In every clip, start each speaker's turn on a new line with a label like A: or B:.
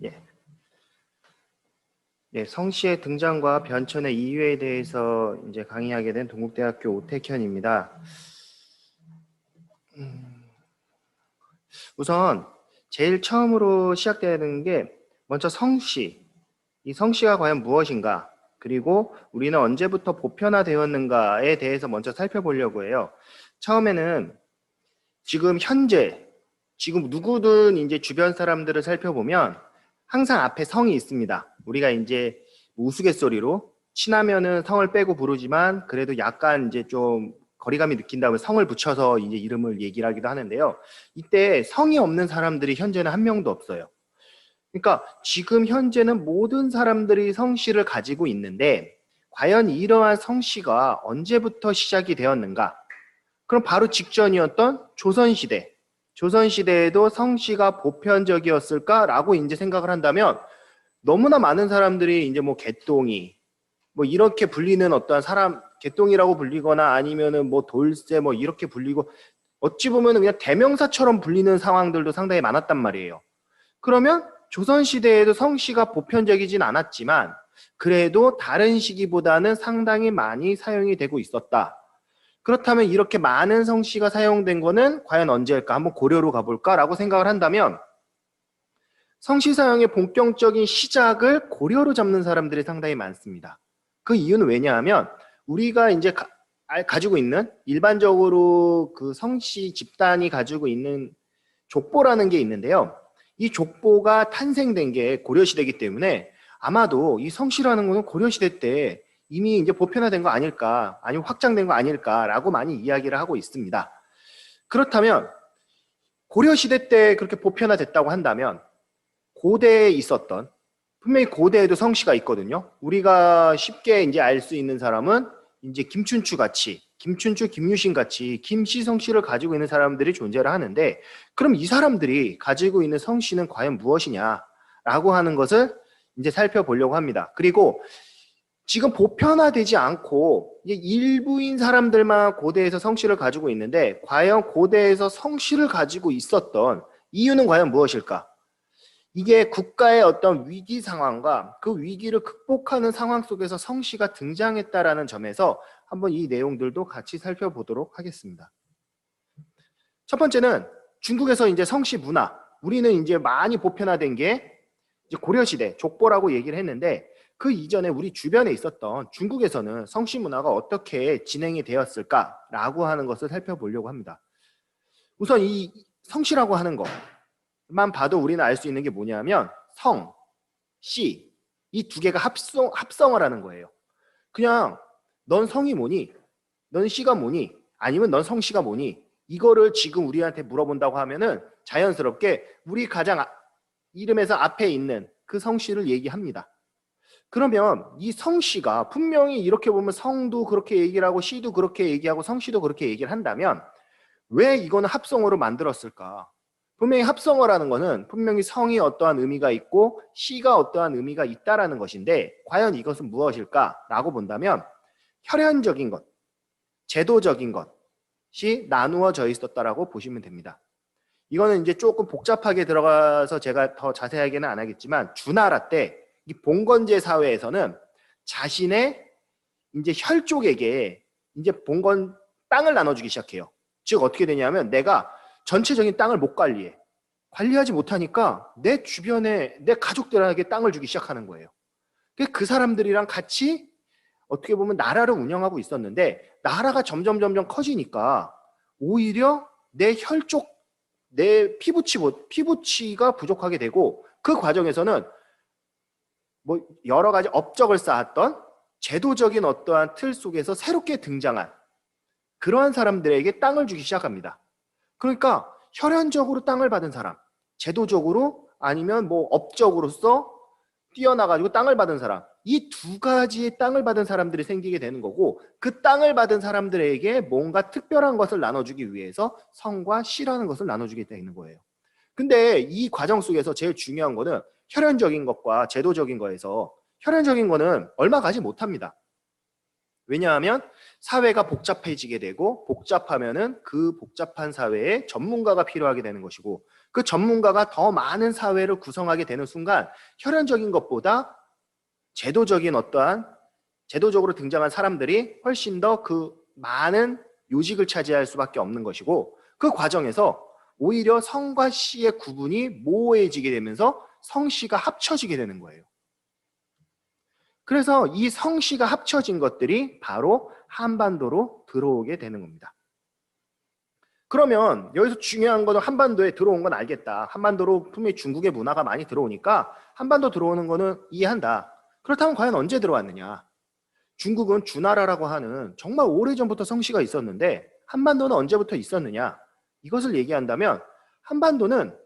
A: 예. 예, 성씨의 등장과 변천의 이유에 대해서 이제 강의하게 된 동국대학교 오태현입니다. 우선 제일 처음으로 시작되는 게 먼저 성씨. 이 성씨가 과연 무엇인가? 그리고 우리는 언제부터 보편화되었는가에 대해서 먼저 살펴보려고 해요. 처음에는 지금 현재, 지금 누구든 이제 주변 사람들을 살펴보면 항상 앞에 성이 있습니다. 우리가 이제 우스갯소리로 친하면은 성을 빼고 부르지만 그래도 약간 이제 좀 거리감이 느낀다면 성을 붙여서 이제 이름을 얘기를 하기도 하는데요. 이때 성이 없는 사람들이 현재는 한 명도 없어요. 그러니까 지금 현재는 모든 사람들이 성씨를 가지고 있는데 과연 이러한 성씨가 언제부터 시작이 되었는가? 그럼 바로 직전이었던 조선시대. 조선시대에도 성씨가 보편적이었을까라고 이제 생각을 한다면 너무나 많은 사람들이 이제 뭐 개똥이 뭐 이렇게 불리는 어떠한 사람, 개똥이라고 불리거나 아니면은 뭐 돌쇠 뭐 이렇게 불리고 어찌 보면 그냥 대명사처럼 불리는 상황들도 상당히 많았단 말이에요. 그러면 조선시대에도 성씨가 보편적이진 않았지만 그래도 다른 시기보다는 상당히 많이 사용이 되고 있었다. 그렇다면 이렇게 많은 성씨가 사용된 거는 과연 언제일까? 한번 고려로 가볼까라고 생각을 한다면 성씨 사용의 본격적인 시작을 고려로 잡는 사람들이 상당히 많습니다. 그 이유는 왜냐하면 우리가 이제 가지고 있는 일반적으로 그 성씨 집단이 가지고 있는 족보라는 게 있는데요. 이 족보가 탄생된 게 고려시대이기 때문에 아마도 이 성씨라는 거는 고려시대 때 이미 이제 보편화된 거 아닐까, 아니면 확장된 거 아닐까라고 많이 이야기를 하고 있습니다. 그렇다면 고려시대 때 그렇게 보편화됐다고 한다면 고대에 있었던, 분명히 고대에도 성씨가 있거든요. 우리가 쉽게 이제 알 수 있는 사람은 이제 김춘추 같이, 김춘추, 김유신 같이 김씨 성씨를 가지고 있는 사람들이 존재를 하는데, 그럼 이 사람들이 가지고 있는 성씨는 과연 무엇이냐라고 하는 것을 이제 살펴보려고 합니다. 그리고 지금 보편화되지 않고 일부인 사람들만 고대에서 성씨를 가지고 있는데 과연 고대에서 성씨를 가지고 있었던 이유는 과연 무엇일까? 이게 국가의 어떤 위기 상황과 그 위기를 극복하는 상황 속에서 성씨가 등장했다라는 점에서 한번 이 내용들도 같이 살펴보도록 하겠습니다. 첫 번째는 중국에서 이제 성씨 문화, 우리는 이제 많이 보편화된 게 이제 고려시대 족보라고 얘기를 했는데 그 이전에 우리 주변에 있었던 중국에서는 성씨 문화가 어떻게 진행이 되었을까라고 하는 것을 살펴보려고 합니다. 우선 이 성씨라고 하는 것만 봐도 우리는 알 수 있는 게 뭐냐면 성, 씨, 이 두 개가 합성을 하는 거예요. 그냥 넌 성이 뭐니? 넌 씨가 뭐니? 아니면 넌 성씨가 뭐니? 이거를 지금 우리한테 물어본다고 하면은 자연스럽게 우리 가장 이름에서 앞에 있는 그 성씨를 얘기합니다. 그러면 이 성씨가 분명히 이렇게 보면 성도 그렇게 얘기를 하고 씨도 그렇게 얘기하고 성씨도 그렇게 얘기를 한다면 왜 이거는 합성어로 만들었을까? 분명히 합성어라는 거는 분명히 성이 어떠한 의미가 있고 씨가 어떠한 의미가 있다라는 것인데 과연 이것은 무엇일까라고 본다면 혈연적인 것, 제도적인 것이 나누어져 있었다라고 보시면 됩니다. 이거는 이제 조금 복잡하게 들어가서 제가 더 자세하게는 안 하겠지만 주나라 때 이 봉건제 사회에서는 자신의 이제 혈족에게 이제 봉건 땅을 나눠주기 시작해요. 즉 어떻게 되냐면 내가 전체적인 땅을 못 관리해. 관리하지 못하니까 내 주변에 내 가족들에게 땅을 주기 시작하는 거예요. 그 사람들이랑 같이 어떻게 보면 나라를 운영하고 있었는데 나라가 점점 커지니까 오히려 내 혈족, 내 피부치가 부족하게 되고 그 과정에서는 뭐 여러 가지 업적을 쌓았던 제도적인 어떠한 틀 속에서 새롭게 등장한 그러한 사람들에게 땅을 주기 시작합니다. 그러니까 혈연적으로 땅을 받은 사람, 제도적으로 아니면 뭐 업적으로서 뛰어나가지고 땅을 받은 사람, 이 두 가지의 땅을 받은 사람들이 생기게 되는 거고 그 땅을 받은 사람들에게 뭔가 특별한 것을 나눠주기 위해서 성과 씨라는 것을 나눠주게 되는 거예요. 근데 이 과정 속에서 제일 중요한 거는 혈연적인 것과 제도적인 거에서 혈연적인 거는 얼마 가지 못합니다. 왜냐하면 사회가 복잡해지게 되고 복잡하면은 그 복잡한 사회에 전문가가 필요하게 되는 것이고 그 전문가가 더 많은 사회를 구성하게 되는 순간 혈연적인 것보다 제도적으로 등장한 사람들이 훨씬 더 그 많은 요직을 차지할 수밖에 없는 것이고 그 과정에서 오히려 성과 시의 구분이 모호해지게 되면서 성시가 합쳐지게 되는 거예요. 그래서 이 성시가 합쳐진 것들이 바로 한반도로 들어오게 되는 겁니다. 그러면 여기서 중요한 거는 한반도에 들어온 건 알겠다. 한반도로 분명히 중국의 문화가 많이 들어오니까 한반도 들어오는 거는 이해한다. 그렇다면 과연 언제 들어왔느냐? 중국은 주나라라고 하는 정말 오래전부터 성씨가 있었는데 한반도는 언제부터 있었느냐? 이것을 얘기한다면 한반도는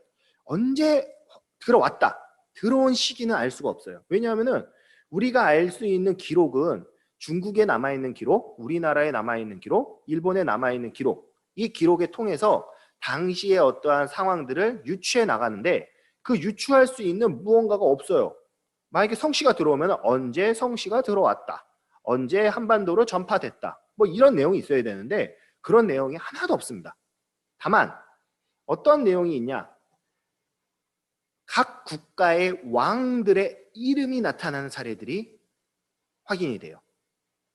A: 언제 들어왔다. 들어온 시기는 알 수가 없어요. 왜냐하면 우리가 알 수 있는 기록은 중국에 남아있는 기록, 우리나라에 남아있는 기록, 일본에 남아있는 기록, 이 기록에 통해서 당시의 어떠한 상황들을 유추해 나가는데 그 유추할 수 있는 무언가가 없어요. 만약에 성씨가 들어오면 언제 성씨가 들어왔다. 언제 한반도로 전파됐다. 뭐 이런 내용이 있어야 되는데 그런 내용이 하나도 없습니다. 다만 어떤 내용이 있냐? 각 국가의 왕들의 이름이 나타나는 사례들이 확인이 돼요.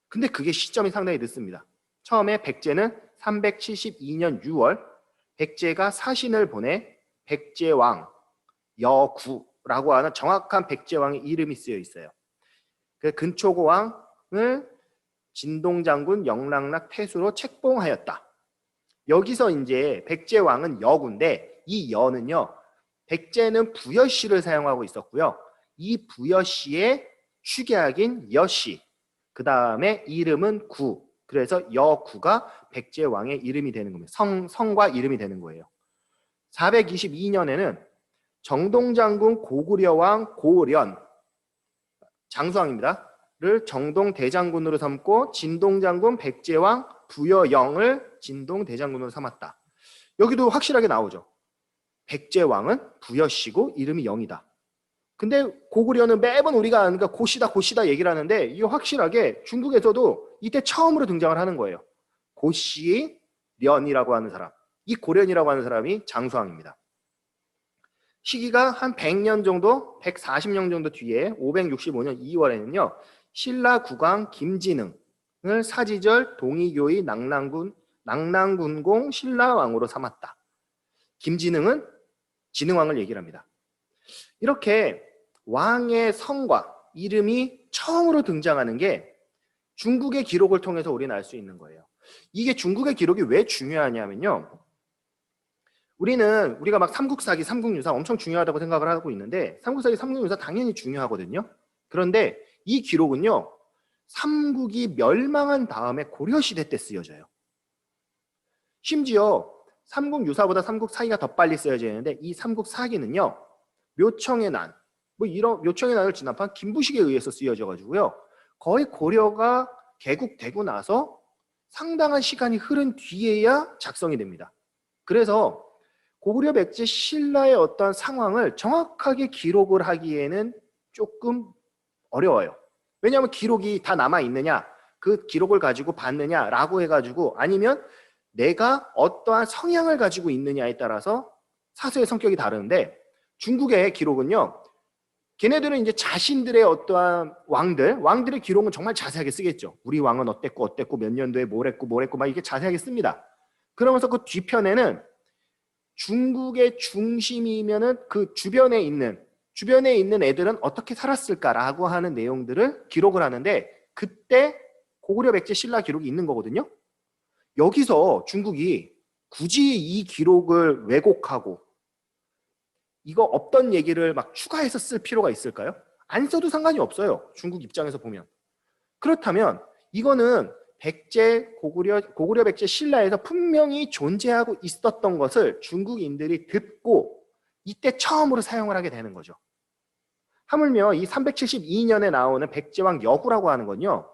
A: 근데 그게 시점이 상당히 늦습니다. 처음에 백제는 372년 6월 백제가 사신을 보내 백제왕 여구라고 하는 정확한 백제왕의 이름이 쓰여 있어요. 그 근초고왕을 진동장군 영락락 태수로 책봉하였다. 여기서 이제 백제왕은 여구인데 이 여는요. 백제는 부여씨를 사용하고 있었고요. 이 부여씨의 축약인 여씨, 그 다음에 이름은 구, 그래서 여구가 백제왕의 이름이 되는 겁니다. 성과 이름이 되는 거예요. 422년에는 정동장군 고구려왕 고련, 장수왕입니다. 를 정동대장군으로 삼고 진동장군 백제왕 부여영을 진동대장군으로 삼았다. 여기도 확실하게 나오죠. 백제왕은 부여씨고 이름이 영이다. 근데 고구려는 매번 우리가 아는 고씨다 얘기를 하는데 이게 확실하게 중국에서도 이때 처음으로 등장을 하는 거예요. 고씨 련이라고 하는 사람, 이 고련이라고 하는 사람이 장수왕입니다. 시기가 한 100년 정도, 140년 정도 뒤에 565년 2월에는요. 신라 국왕 김진응을 사지절 동이교의 낭랑군공 신라왕으로 삼았다. 김진응은 진흥왕을 얘기를 합니다. 이렇게 왕의 성과 이름이 처음으로 등장하는 게 중국의 기록을 통해서 우리는 알 수 있는 거예요. 이게 중국의 기록이 왜 중요하냐면요. 우리가 막 삼국사기, 삼국유사 엄청 중요하다고 생각을 하고 있는데 삼국사기, 삼국유사 당연히 중요하거든요. 그런데 이 기록은요. 삼국이 멸망한 다음에 고려시대 때 쓰여져요. 심지어 삼국유사보다 삼국사기가 더 빨리 쓰여져 있는데 이 삼국사기는요. 묘청의 난, 이런 묘청의 난을 진압한 김부식에 의해서 쓰여져 가지고요. 거의 고려가 개국되고 나서 상당한 시간이 흐른 뒤에야 작성이 됩니다. 그래서 고구려 백제 신라의 어떤 상황을 정확하게 기록을 하기에는 조금 어려워요. 왜냐하면 기록이 다 남아있느냐, 그 기록을 가지고 봤느냐라고 해가지고 아니면 내가 어떠한 성향을 가지고 있느냐에 따라서 사서의 성격이 다른데 중국의 기록은요. 걔네들은 이제 자신들의 어떠한 왕들의 기록은 정말 자세하게 쓰겠죠. 우리 왕은 어땠고 몇 년도에 뭘 했고 막 이렇게 자세하게 씁니다. 그러면서 그 뒤편에는 중국의 중심이면은 그 주변에 있는 애들은 어떻게 살았을까라고 하는 내용들을 기록을 하는데 그때 고구려 백제 신라 기록이 있는 거거든요. 여기서 중국이 굳이 이 기록을 왜곡하고 이거 없던 얘기를 막 추가해서 쓸 필요가 있을까요? 안 써도 상관이 없어요. 중국 입장에서 보면. 그렇다면 이거는 고구려 백제 신라에서 분명히 존재하고 있었던 것을 중국인들이 듣고 이때 처음으로 사용을 하게 되는 거죠. 하물며 이 372년에 나오는 백제왕 여구라고 하는 건요.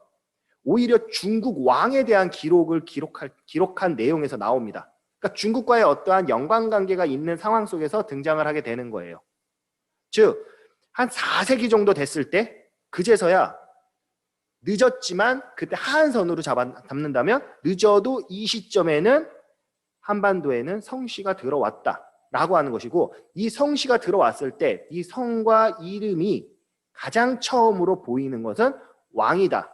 A: 오히려 중국 왕에 대한 기록을 기록한 내용에서 나옵니다. 그러니까 중국과의 어떠한 연관관계가 있는 상황 속에서 등장을 하게 되는 거예요. 즉, 한 4세기 정도 됐을 때 그제서야 늦었지만 그때 하한선으로 잡는다면 늦어도 이 시점에는 한반도에는 성씨가 들어왔다라고 하는 것이고, 이 성씨가 들어왔을 때 이 성과 이름이 가장 처음으로 보이는 것은 왕이다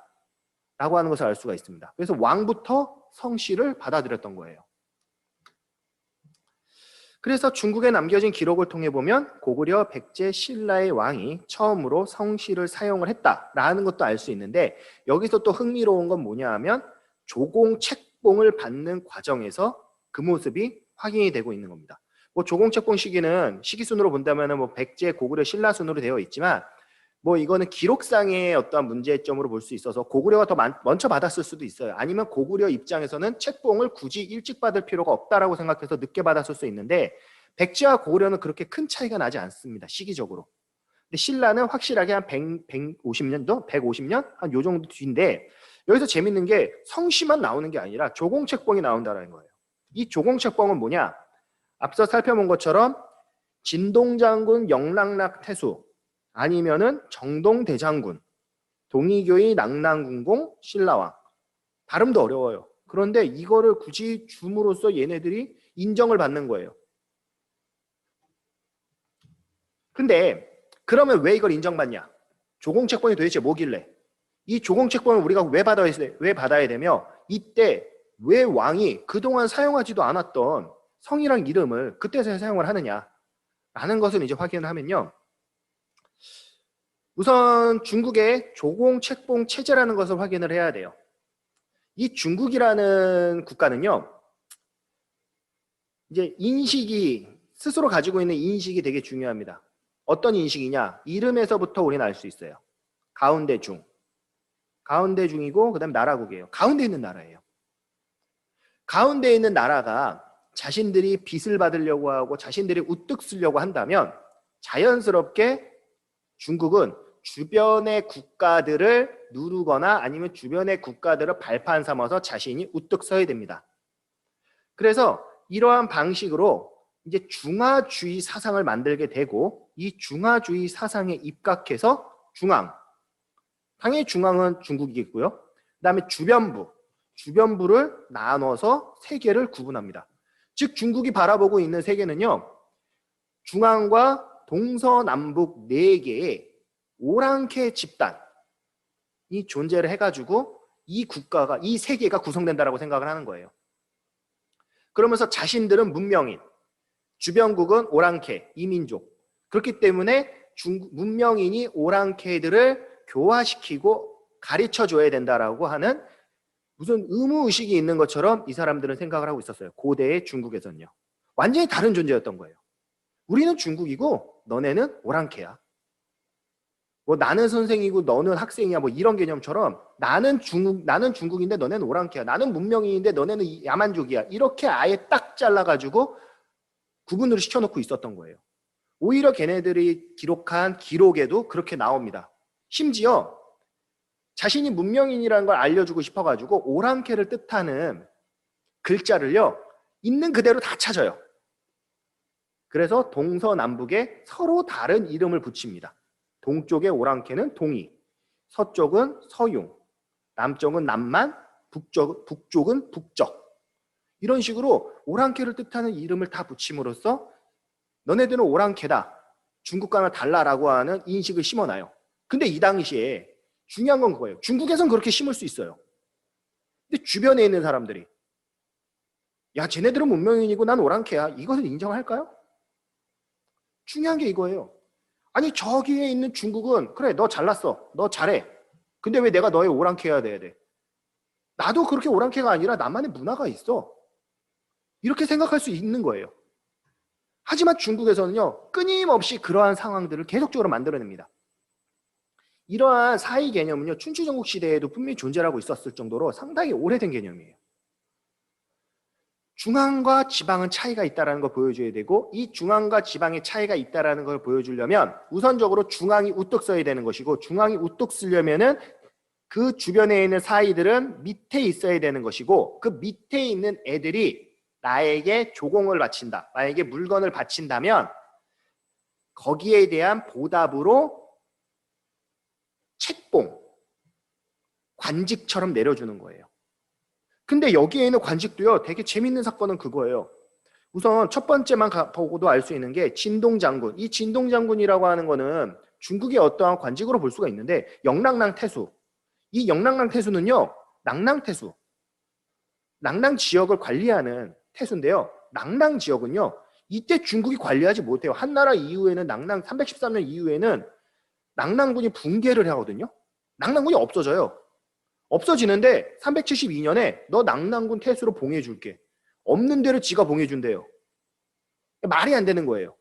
A: 라고 하는 것을 알 수가 있습니다. 그래서 왕부터 성씨를 받아들였던 거예요. 그래서 중국에 남겨진 기록을 통해 보면 고구려 백제 신라의 왕이 처음으로 성씨를 사용을 했다라는 것도 알 수 있는데, 여기서 또 흥미로운 건 뭐냐 하면 조공 책봉을 받는 과정에서 그 모습이 확인이 되고 있는 겁니다. 뭐 조공 책봉 시기는 시기순으로 본다면 뭐 백제 고구려 신라 순으로 되어 있지만, 뭐 이거는 기록상의 어떠한 문제점으로 볼 수 있어서 고구려가 더 먼저 받았을 수도 있어요. 아니면 고구려 입장에서는 책봉을 굳이 일찍 받을 필요가 없다라고 생각해서 늦게 받았을 수 있는데, 백제와 고구려는 그렇게 큰 차이가 나지 않습니다. 시기적으로. 근데 신라는 확실하게 한 150년도? 150년? 한 요 정도 뒤인데, 여기서 재밌는 게 성씨만 나오는 게 아니라 조공책봉이 나온다는 거예요. 이 조공책봉은 뭐냐? 앞서 살펴본 것처럼 진동장군 영락락 태수, 아니면은 정동대장군, 동의교의 낙랑군공 신라왕. 발음도 어려워요. 그런데 이거를 굳이 줌으로써 얘네들이 인정을 받는 거예요. 근데 그러면 왜 이걸 인정받냐? 조공책봉이 도대체 뭐길래? 이 조공책봉을 우리가 왜 받아야 되며, 이때 왜 왕이 그동안 사용하지도 않았던 성이랑 이름을 그때서야 사용을 하느냐 라는 것을 이제 확인을 하면요, 우선 중국의 조공책봉 체제라는 것을 확인을 해야 돼요. 이 중국이라는 국가는요, 이제 인식이, 스스로 가지고 있는 인식이 되게 중요합니다. 어떤 인식이냐? 이름에서부터 우리는 알 수 있어요. 가운데 중. 가운데 중이고, 그 다음에 나라국이에요. 가운데 있는 나라예요. 가운데 있는 나라가 자신들이 빚을 받으려고 하고 자신들이 우뚝 쓰려고 한다면 자연스럽게 중국은 주변의 국가들을 누르거나 아니면 주변의 국가들을 발판 삼아서 자신이 우뚝 서야 됩니다. 그래서 이러한 방식으로 이제 중화주의 사상을 만들게 되고, 이 중화주의 사상에 입각해서 중앙, 당연히 중앙은 중국이겠고요. 그 다음에 주변부를 나눠서 세계를 구분합니다. 즉 중국이 바라보고 있는 세계는요, 중앙과 동서남북 4개의 오랑캐 집단이 존재를 해가지고 이 국가가, 이 세계가 구성된다라고 생각을 하는 거예요. 그러면서 자신들은 문명인, 주변국은 오랑캐, 이민족. 그렇기 때문에 문명인이 오랑캐들을 교화시키고 가르쳐줘야 된다라고 하는 무슨 의무의식이 있는 것처럼 이 사람들은 생각을 하고 있었어요. 고대의 중국에서는요. 완전히 다른 존재였던 거예요. 우리는 중국이고 너네는 오랑캐야. 뭐 나는 선생이고 너는 학생이야, 뭐 이런 개념처럼 나는 중국인데 너네는 오랑캐야. 나는 문명인인데 너네는 야만족이야. 이렇게 아예 딱 잘라가지고 구분을 시켜놓고 있었던 거예요. 오히려 걔네들이 기록한 기록에도 그렇게 나옵니다. 심지어 자신이 문명인이라는 걸 알려주고 싶어가지고 오랑캐를 뜻하는 글자를요, 있는 그대로 다 찾아요. 그래서 동서남북에 서로 다른 이름을 붙입니다. 동쪽의 오랑캐는 동이, 서쪽은 서융, 남쪽은 남만, 북쪽은 북적. 이런 식으로 오랑캐를 뜻하는 이름을 다 붙임으로써 너네들은 오랑캐다, 중국과는 달라라고 하는 인식을 심어놔요. 근데 이 당시에 중요한 건 그거예요. 중국에선 그렇게 심을 수 있어요. 근데 주변에 있는 사람들이 야, 쟤네들은 문명인이고 난 오랑캐야, 이것을 인정할까요? 중요한 게 이거예요. 아니 저기에 있는 중국은 그래, 너 잘났어, 너 잘해. 근데 왜 내가 너의 오랑캐여야 돼야 돼? 나도 그렇게 오랑캐가 아니라 나만의 문화가 있어. 이렇게 생각할 수 있는 거예요. 하지만 중국에서는요, 끊임없이 그러한 상황들을 계속적으로 만들어냅니다. 이러한 사이 개념은요, 춘추전국 시대에도 분명히 존재하고 있었을 정도로 상당히 오래된 개념이에요. 중앙과 지방은 차이가 있다는 걸 보여줘야 되고, 이 중앙과 지방의 차이가 있다는 걸 보여주려면 우선적으로 중앙이 우뚝 서야 되는 것이고, 중앙이 우뚝 서려면은 그 주변에 있는 사이들은 밑에 있어야 되는 것이고, 그 밑에 있는 애들이 나에게 조공을 바친다, 나에게 물건을 바친다면 거기에 대한 보답으로 책봉, 관직처럼 내려주는 거예요. 근데 여기에 있는 관직도요, 되게 재밌는 사건은 그거예요. 우선 첫 번째만 보고도 알 수 있는 게 진동장군. 이 진동장군이라고 하는 거는 중국의 어떠한 관직으로 볼 수가 있는데, 영랑낭태수. 이 영랑낭태수는요, 낭낭태수. 낭낭 지역을 관리하는 태수인데요. 낭낭 지역은요, 이때 중국이 관리하지 못해요. 한나라 이후에는 낭낭 313년 이후에는 낭낭군이 붕괴를 하거든요. 낭낭군이 없어져요. 없어지는데 372년에 너 낭낭군 태수로 봉해줄게. 없는 데를 지가 봉해준대요. 말이 안 되는 거예요.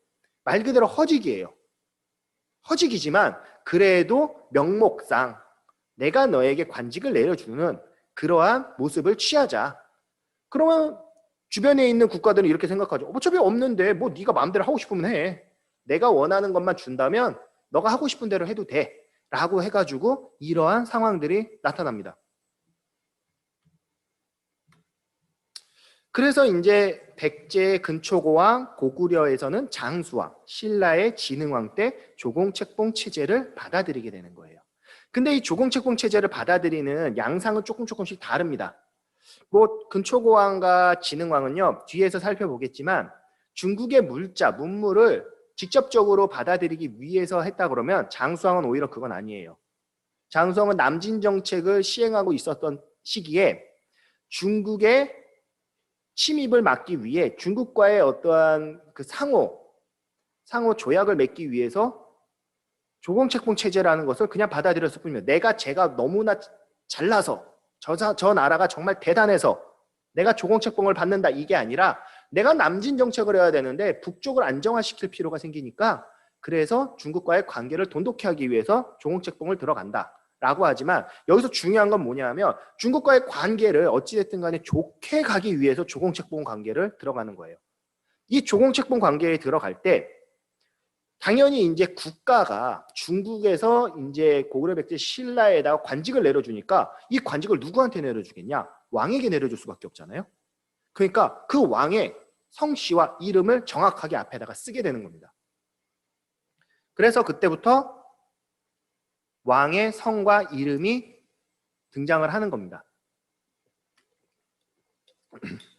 A: 말 그대로 허직이에요. 허직이지만 그래도 명목상 내가 너에게 관직을 내려주는 그러한 모습을 취하자. 그러면 주변에 있는 국가들은 이렇게 생각하죠. 어차피 없는데 뭐 네가 마음대로 하고 싶으면 해. 내가 원하는 것만 준다면 너가 하고 싶은 대로 해도 돼. 라고 해가지고 이러한 상황들이 나타납니다. 그래서 이제 백제 근초고왕 고구려에서는 장수왕, 신라의 진흥왕 때 조공책봉 체제를 받아들이게 되는 거예요. 근데 이 조공책봉 체제를 받아들이는 양상은 조금씩 다릅니다. 뭐 근초고왕과 진흥왕은요, 뒤에서 살펴보겠지만 중국의 물자, 문물을 직접적으로 받아들이기 위해서 했다 그러면 장수왕은 오히려 그건 아니에요. 장수왕은 남진 정책을 시행하고 있었던 시기에 중국의 침입을 막기 위해 중국과의 어떠한 그 상호 조약을 맺기 위해서 조공책봉 체제라는 것을 그냥 받아들였을 뿐입니다. 제가 너무나 잘나서 저 나라가 정말 대단해서 내가 조공책봉을 받는다 이게 아니라 내가 남진 정책을 해야 되는데 북쪽을 안정화시킬 필요가 생기니까 그래서 중국과의 관계를 돈독히 하기 위해서 조공책봉을 들어간다. 라고 하지만 여기서 중요한 건 뭐냐면 중국과의 관계를 어찌됐든 간에 좋게 가기 위해서 조공책봉 관계를 들어가는 거예요. 이 조공책봉 관계에 들어갈 때 당연히 이제 국가가 중국에서 이제 고구려 백제 신라에다가 관직을 내려주니까 이 관직을 누구한테 내려주겠냐? 왕에게 내려줄 수밖에 없잖아요. 그러니까 그 왕의 성씨와 이름을 정확하게 앞에다가 쓰게 되는 겁니다. 그래서 그때부터 왕의 성과 이름이 등장을 하는 겁니다.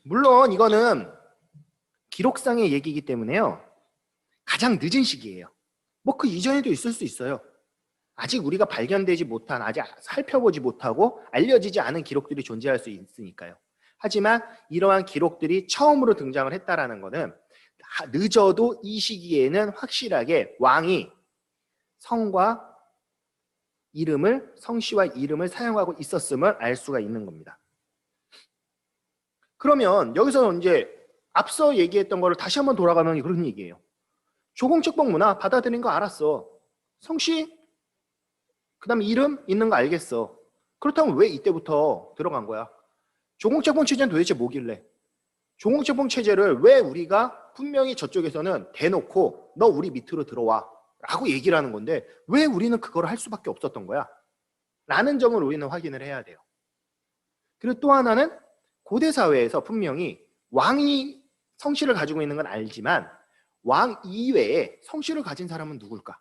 A: 물론 이거는 기록상의 얘기이기 때문에요. 가장 늦은 시기예요. 뭐 그 이전에도 있을 수 있어요. 아직 우리가 발견되지 못한, 아직 살펴보지 못하고 알려지지 않은 기록들이 존재할 수 있으니까요. 하지만 이러한 기록들이 처음으로 등장을 했다라는 것은 늦어도 이 시기에는 확실하게 왕이 성씨와 이름을 사용하고 있었음을 알 수가 있는 겁니다. 그러면 여기서 이제 앞서 얘기했던 거를 다시 한번 돌아가면 그런 얘기예요. 조공책봉 문화 받아들인 거 알았어. 성씨, 그 다음에 이름 있는 거 알겠어. 그렇다면 왜 이때부터 들어간 거야? 조공책봉 체제는 도대체 뭐길래? 조공책봉 체제를 왜 우리가 분명히 저쪽에서는 대놓고 너 우리 밑으로 들어와 라고 얘기를 하는 건데 왜 우리는 그걸 할 수밖에 없었던 거야? 라는 점을 우리는 확인을 해야 돼요. 그리고 또 하나는 고대 사회에서 분명히 왕이 성씨를 가지고 있는 건 알지만 왕 이외에 성씨를 가진 사람은 누굴까?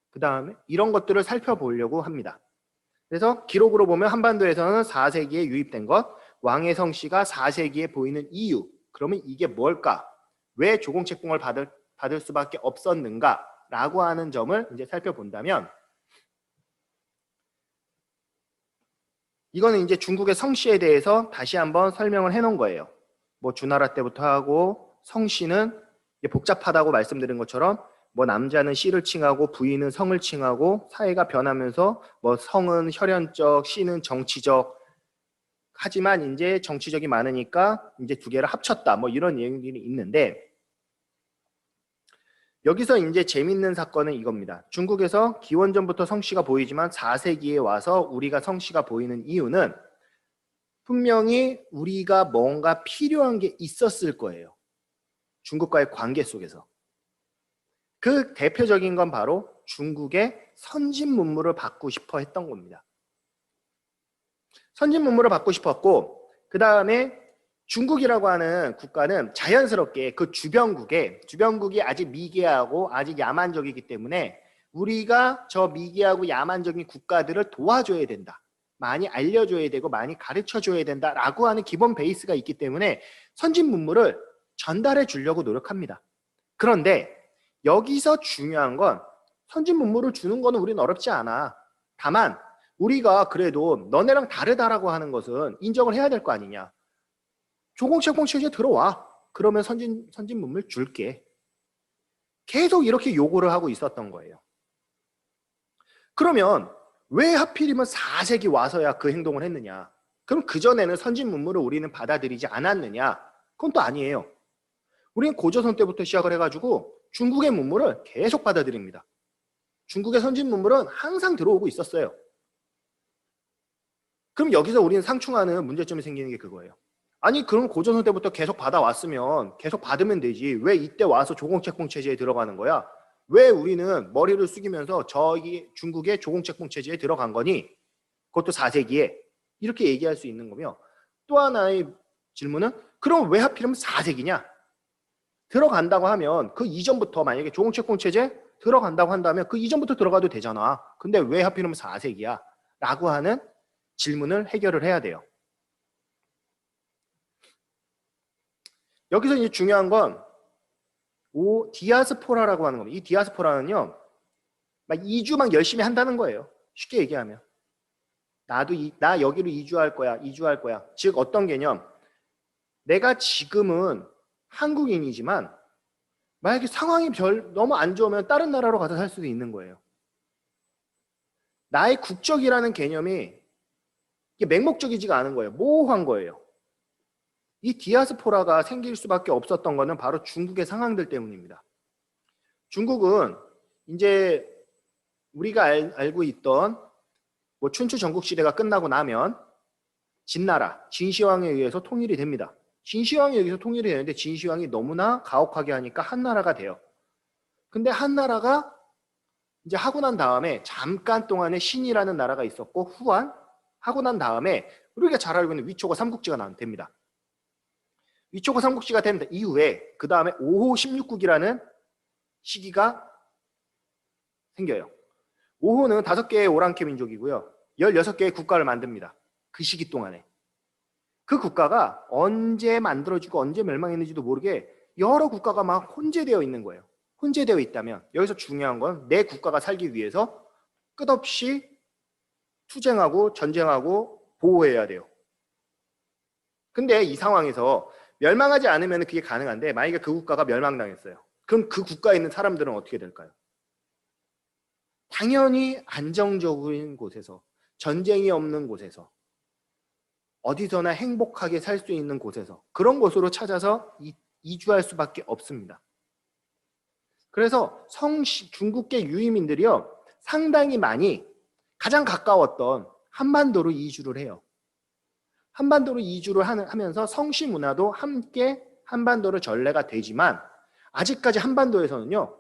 A: 그 다음에 이런 것들을 살펴보려고 합니다. 그래서 기록으로 보면 한반도에서는 4세기에 유입된 것, 왕의 성씨가 4세기에 보이는 이유, 그러면 이게 뭘까? 왜 조공책봉을 받을 수밖에 없었는가? 라고 하는 점을 이제 살펴본다면 이거는 이제 중국의 성씨에 대해서 다시 한번 설명을 해놓은 거예요. 뭐 주나라 때부터 하고 성씨는 복잡하다고 말씀드린 것처럼 뭐 남자는 씨를 칭하고 부인은 성을 칭하고 사회가 변하면서 뭐 성은 혈연적, 씨는 정치적 하지만 이제 정치적이 많으니까 이제 두 개를 합쳤다 뭐 이런 내용들이 있는데 여기서 이제 재밌는 사건은 이겁니다. 중국에서 기원전부터 성씨가 보이지만 4세기에 와서 우리가 성씨가 보이는 이유는 분명히 우리가 뭔가 필요한 게 있었을 거예요. 중국과의 관계 속에서. 그 대표적인 건 바로 중국의 선진 문물을 받고 싶어 했던 겁니다. 선진 문물을 받고 싶었고 그 다음에 중국이라고 하는 국가는 자연스럽게 그 주변국이 아직 미개하고 아직 야만적이기 때문에 우리가 저 미개하고 야만적인 국가들을 도와줘야 된다. 많이 알려줘야 되고 많이 가르쳐줘야 된다라고 하는 기본 베이스가 있기 때문에 선진 문물을 전달해 주려고 노력합니다. 그런데 여기서 중요한 건 선진 문물을 주는 거는 우리는 어렵지 않아. 다만 우리가 그래도 너네랑 다르다라고 하는 것은 인정을 해야 될 거 아니냐. 조공책봉 체제에 들어와. 그러면 선진 문물 줄게. 계속 이렇게 요구를 하고 있었던 거예요. 그러면 왜 하필이면 4세기 와서야 그 행동을 했느냐? 그럼 그전에는 선진 문물을 우리는 받아들이지 않았느냐? 그건 또 아니에요. 우리는 고조선 때부터 시작을 해가지고 중국의 문물을 계속 받아들입니다. 중국의 선진 문물은 항상 들어오고 있었어요. 그럼 여기서 우리는 상충하는 문제점이 생기는 게 그거예요. 아니 그럼 고조선 때부터 계속 받아왔으면 계속 받으면 되지. 왜 이때 와서 조공책봉 체제에 들어가는 거야? 왜 우리는 머리를 숙이면서 저기 중국의 조공책봉 체제에 들어간 거니? 그것도 4세기에 이렇게 얘기할 수 있는 거며, 또 하나의 질문은 그럼 왜 하필이면 4세기냐? 들어간다고 하면 그 이전부터 만약에 조공책봉 체제 들어간다고 한다면 그 이전부터 들어가도 되잖아. 근데 왜 하필이면 4세기야? 라고 하는 질문을 해결을 해야 돼요. 여기서 이제 중요한 건 디아스포라라고 하는 겁니다. 이 디아스포라는요, 막 이주 막 열심히 한다는 거예요. 쉽게 얘기하면. 나 여기로 이주할 거야. 즉 어떤 개념? 내가 지금은 한국인이지만 만약에 상황이 너무 안 좋으면 다른 나라로 가서 살 수도 있는 거예요. 나의 국적이라는 개념이 이게 맹목적이지가 않은 거예요. 모호한 거예요. 이 디아스포라가 생길 수밖에 없었던 거는 바로 중국의 상황들 때문입니다. 중국은 이제 우리가 알고 있던 뭐 춘추 전국시대가 끝나고 나면 진나라, 진시황에 의해서 통일이 됩니다. 진시황에 의해서 통일이 되는데 진시황이 너무나 가혹하게 하니까 한나라가 돼요. 근데 한나라가 이제 하고 난 다음에 잠깐 동안에 신이라는 나라가 있었고 후한 하고 난 다음에 우리가 잘 알고 있는 위초고 삼국지가 됩니다. 위초고 삼국지가 된 이후에 그 다음에 5호 16국이라는 시기가 생겨요. 5호는 5개의 오랑캐 민족이고요. 16개의 국가를 만듭니다. 그 시기 동안에. 그 국가가 언제 만들어지고 언제 멸망했는지도 모르게 여러 국가가 막 혼재되어 있는 거예요. 혼재되어 있다면 여기서 중요한 건 내 국가가 살기 위해서 끝없이 투쟁하고 전쟁하고 보호해야 돼요. 근데 이 상황에서 멸망하지 않으면 그게 가능한데 만약에 그 국가가 멸망당했어요. 그럼 그 국가에 있는 사람들은 어떻게 될까요? 당연히 안정적인 곳에서, 전쟁이 없는 곳에서, 어디서나 행복하게 살 수 있는 곳에서 그런 곳으로 찾아서 이주할 수밖에 없습니다. 그래서 중국계 유이민들이요 상당히 많이 가장 가까웠던 한반도로 이주를 해요. 한반도로 이주를 하면서 성씨 문화도 함께 한반도로 전래가 되지만 아직까지 한반도에서는요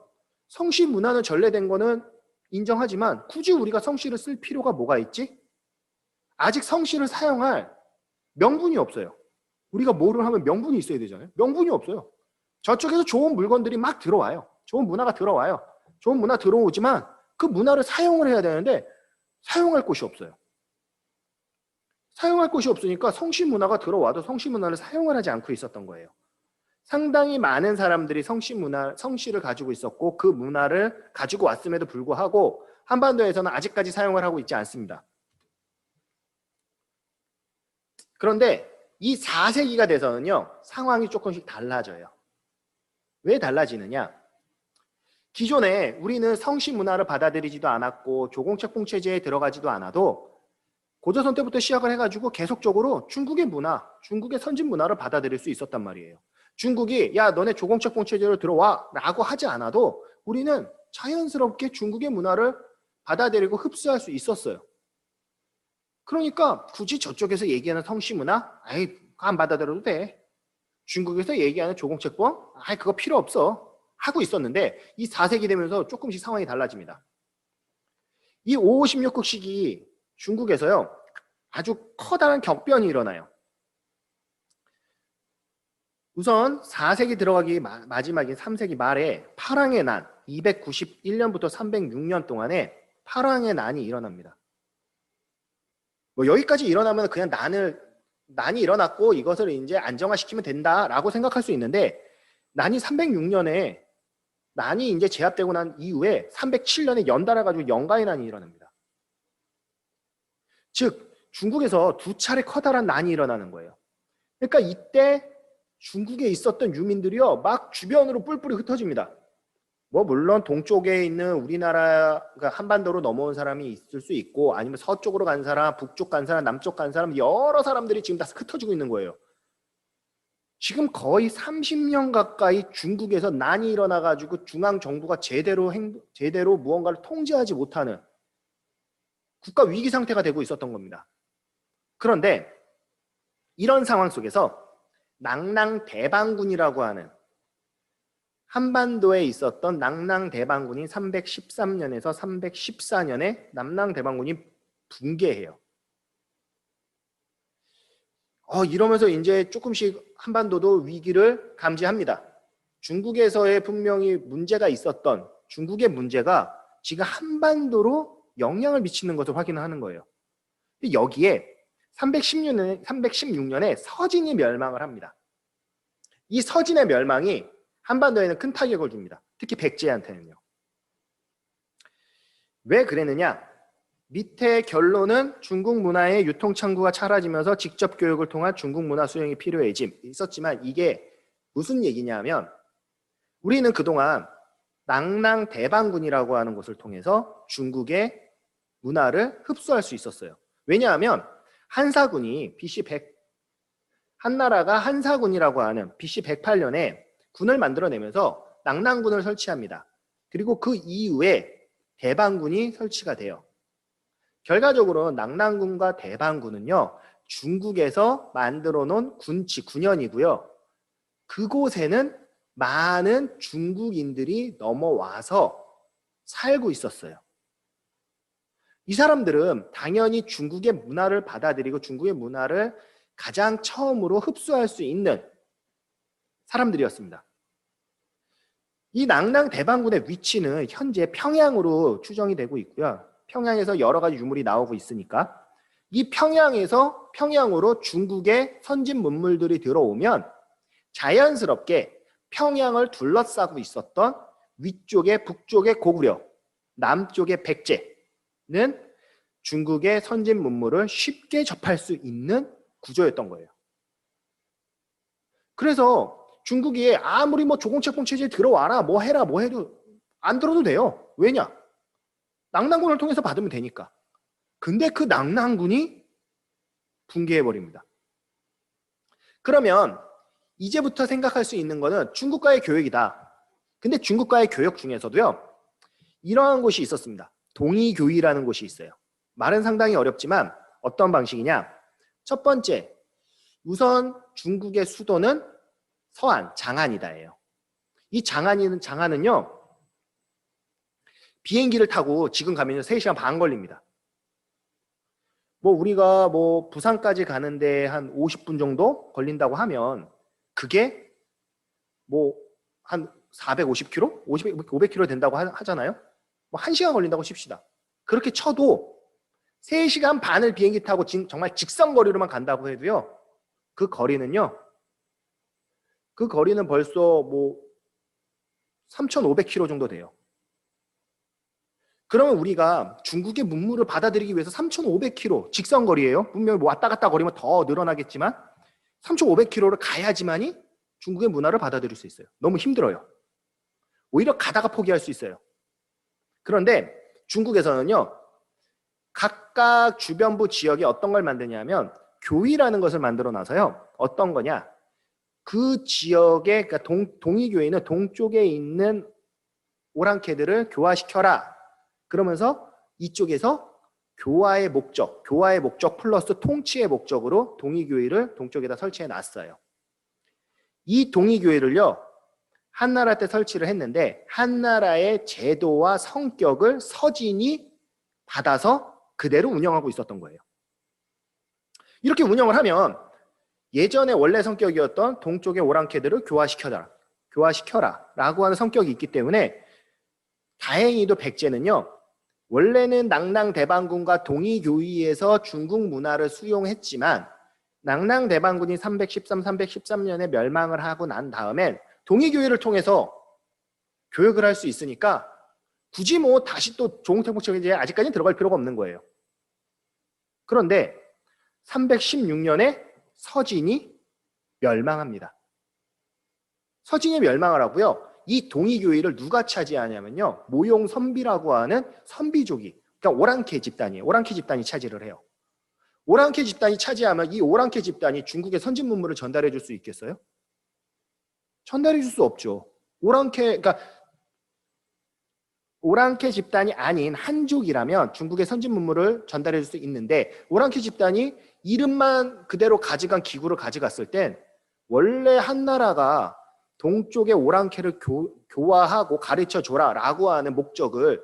A: 성씨 문화는 전래된 거는 인정하지만 굳이 우리가 성씨를 쓸 필요가 뭐가 있지? 아직 성씨를 사용할 명분이 없어요. 우리가 뭐를 하면 명분이 있어야 되잖아요. 명분이 없어요. 저쪽에서 좋은 물건들이 막 들어와요. 좋은 문화가 들어와요. 좋은 문화 들어오지만 그 문화를 사용을 해야 되는데 사용할 곳이 없어요. 사용할 곳이 없으니까 성씨 문화가 들어와도 성씨 문화를 사용을 하지 않고 있었던 거예요. 상당히 많은 사람들이 성씨를 가지고 있었고 그 문화를 가지고 왔음에도 불구하고 한반도에서는 아직까지 사용을 하고 있지 않습니다. 그런데 이 4세기가 돼서는요 상황이 조금씩 달라져요. 왜 달라지느냐? 기존에 우리는 성씨 문화를 받아들이지도 않았고 조공책봉 체제에 들어가지도 않아도 고조선 때부터 시작을 해가지고 계속적으로 중국의 문화, 중국의 선진 문화를 받아들일 수 있었단 말이에요. 중국이 야 너네 조공책봉 체제로 들어와 라고 하지 않아도 우리는 자연스럽게 중국의 문화를 받아들이고 흡수할 수 있었어요. 그러니까 굳이 저쪽에서 얘기하는 성씨 문화 아이 안 받아들여도 돼. 중국에서 얘기하는 조공책봉 아이 그거 필요 없어 하고 있었는데 이 4세기 되면서 조금씩 상황이 달라집니다. 이 5, 16국 시기 중국에서요 아주 커다란 격변이 일어나요. 우선 4세기 들어가기 마지막인 3세기 말에 파랑의 난 291년부터 306년 동안에 파랑의 난이 일어납니다. 뭐 여기까지 일어나면 그냥 난이 일어났고 이것을 이제 안정화시키면 된다라고 생각할 수 있는데, 난이 306년에 난이 이제 제압되고 난 이후에 307년에 연달아 가지고 영가의 난이 일어납니다. 즉 중국에서 두 차례 커다란 난이 일어나는 거예요. 그러니까 이때 중국에 있었던 유민들이요 막 주변으로 뿔뿔이 흩어집니다. 뭐 물론 동쪽에 있는 우리나라, 그러니까 한반도로 넘어온 사람이 있을 수 있고, 아니면 서쪽으로 간 사람, 북쪽 간 사람, 남쪽 간 사람, 여러 사람들이 지금 다 흩어지고 있는 거예요. 지금 거의 30년 가까이 중국에서 난이 일어나 가지고 중앙 정부가 제대로 무언가를 통제하지 못하는 국가 위기 상태가 되고 있었던 겁니다. 그런데 이런 상황 속에서 낭낭대방군이라고 하는, 한반도에 있었던 낭낭대방군이 313년에서 314년에 낭낭대방군이 붕괴해요. 이러면서 이제 조금씩 한반도도 위기를 감지합니다. 중국에서의 분명히 문제가 있었던 중국의 문제가 지금 한반도로 영향을 미치는 것을 확인하는 거예요. 여기에 316년에 서진이 멸망을 합니다. 이 서진의 멸망이 한반도에는 큰 타격을 줍니다. 특히 백제한테는요. 왜 그랬느냐? 밑에 결론은 중국 문화의 유통 창구가 사라지면서 직접 교육을 통한 중국 문화 수용이 있었지만, 이게 무슨 얘기냐면, 우리는 그동안 낭낭대방군이라고 하는 것을 통해서 중국의 문화를 흡수할 수 있었어요. 왜냐하면 한사군이 한나라가 한사군이라고 하는 BC 108년에 군을 만들어내면서 낭낭군을 설치합니다. 그리고 그 이후에 대방군이 설치가 돼요. 결과적으로 낭낭군과 대방군은요, 중국에서 만들어 놓은 군연이고요. 그곳에는 많은 중국인들이 넘어와서 살고 있었어요. 이 사람들은 당연히 중국의 문화를 받아들이고 중국의 문화를 가장 처음으로 흡수할 수 있는 사람들이었습니다. 이 낭낭대방군의 위치는 현재 평양으로 추정이 되고 있고요. 평양에서 여러 가지 유물이 나오고 있으니까 이 평양으로 중국의 선진 문물들이 들어오면 자연스럽게 평양을 둘러싸고 있었던 위쪽의 북쪽의 고구려, 남쪽의 백제는 중국의 선진 문물을 쉽게 접할 수 있는 구조였던 거예요. 그래서 중국이 아무리 조공책봉 체제에 들어와라, 뭐 해라, 뭐 해도 안 들어도 돼요. 왜냐? 낭낭군을 통해서 받으면 되니까. 근데 그 낭낭군이 붕괴해버립니다. 그러면 이제부터 생각할 수 있는 거는 중국과의 교역이다. 근데 중국과의 교역 중에서도요, 이러한 곳이 있었습니다. 동이교이라는 곳이 있어요. 말은 상당히 어렵지만 어떤 방식이냐? 첫 번째, 우선 중국의 수도는 서안, 장안이다예요. 이 장안은요, 비행기를 타고 지금 가면 3시간 반 걸립니다. 우리가 부산까지 가는데 한 50분 정도 걸린다고 하면 그게 한 450km? 500km 된다고 하잖아요? 1시간 걸린다고 칩시다. 그렇게 쳐도 3시간 반을 비행기 타고 정말 직선거리로만 간다고 해도요, 그 거리는 벌써 3,500km 정도 돼요. 그러면 우리가 중국의 문물을 받아들이기 위해서 3,500km 직선거리예요. 분명히 왔다 갔다 거리면 더 늘어나겠지만 3,500km를 가야지만이 중국의 문화를 받아들일 수 있어요. 너무 힘들어요. 오히려 가다가 포기할 수 있어요. 그런데 중국에서는요, 각각 주변부 지역에 어떤 걸 만드냐면 교위라는 것을 만들어 놔서요, 어떤 거냐, 그 지역의, 그러니까 동이교회는 동쪽에 있는 오랑캐들을 교화시켜라. 그러면서 이쪽에서 교화의 목적 플러스 통치의 목적으로 동이교회를 동쪽에다 설치해 놨어요. 이 동이교회를요, 한나라 때 설치를 했는데 한나라의 제도와 성격을 서진이 받아서 그대로 운영하고 있었던 거예요. 이렇게 운영을 하면 예전에 원래 성격이었던 동쪽의 오랑캐들을 교화시켜라 라고 하는 성격이 있기 때문에 다행히도 백제는요, 원래는 낭낭대방군과 동이교의에서 중국 문화를 수용했지만 낭낭대방군이 313년에 멸망을 하고 난 다음엔 동이교의를 통해서 교육을 할 수 있으니까 굳이 뭐 다시 또 조공택복체제에 아직까지는 들어갈 필요가 없는 거예요. 그런데 316년에 서진이 멸망합니다. 서진이 멸망을 하고요. 이 동이교의를 누가 차지하냐면요. 모용선비라고 하는 선비족이, 그러니까 오랑캐 집단이에요. 오랑캐 집단이 차지를 해요. 오랑캐 집단이 차지하면 이 오랑캐 집단이 중국의 선진 문물을 전달해 줄 수 있겠어요? 전달해 줄 수 없죠. 그러니까 오랑캐 집단이 아닌 한족이라면 중국의 선진 문물을 전달해 줄 수 있는데 오랑캐 집단이 이름만 그대로 가져간 기구를 가져갔을 땐 원래 한나라가 동쪽의 오랑캐를 교화하고 가르쳐줘라 라고 하는 목적을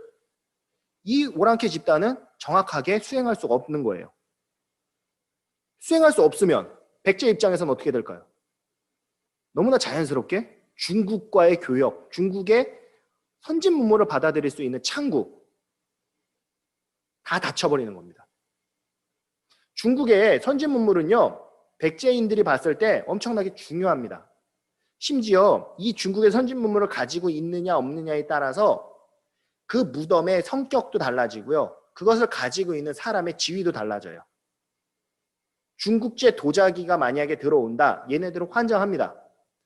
A: 이 오랑캐 집단은 정확하게 수행할 수가 없는 거예요. 수행할 수 없으면 백제 입장에서는 어떻게 될까요? 너무나 자연스럽게 중국과의 교역, 중국의 선진 문물을 받아들일 수 있는 창구 다 닫혀버리는 겁니다. 중국의 선진 문물은요, 백제인들이 봤을 때 엄청나게 중요합니다. 심지어 이 중국의 선진 문물을 가지고 있느냐 없느냐에 따라서 그 무덤의 성격도 달라지고요. 그것을 가지고 있는 사람의 지위도 달라져요. 중국제 도자기가 만약에 들어온다. 얘네들은 환장합니다.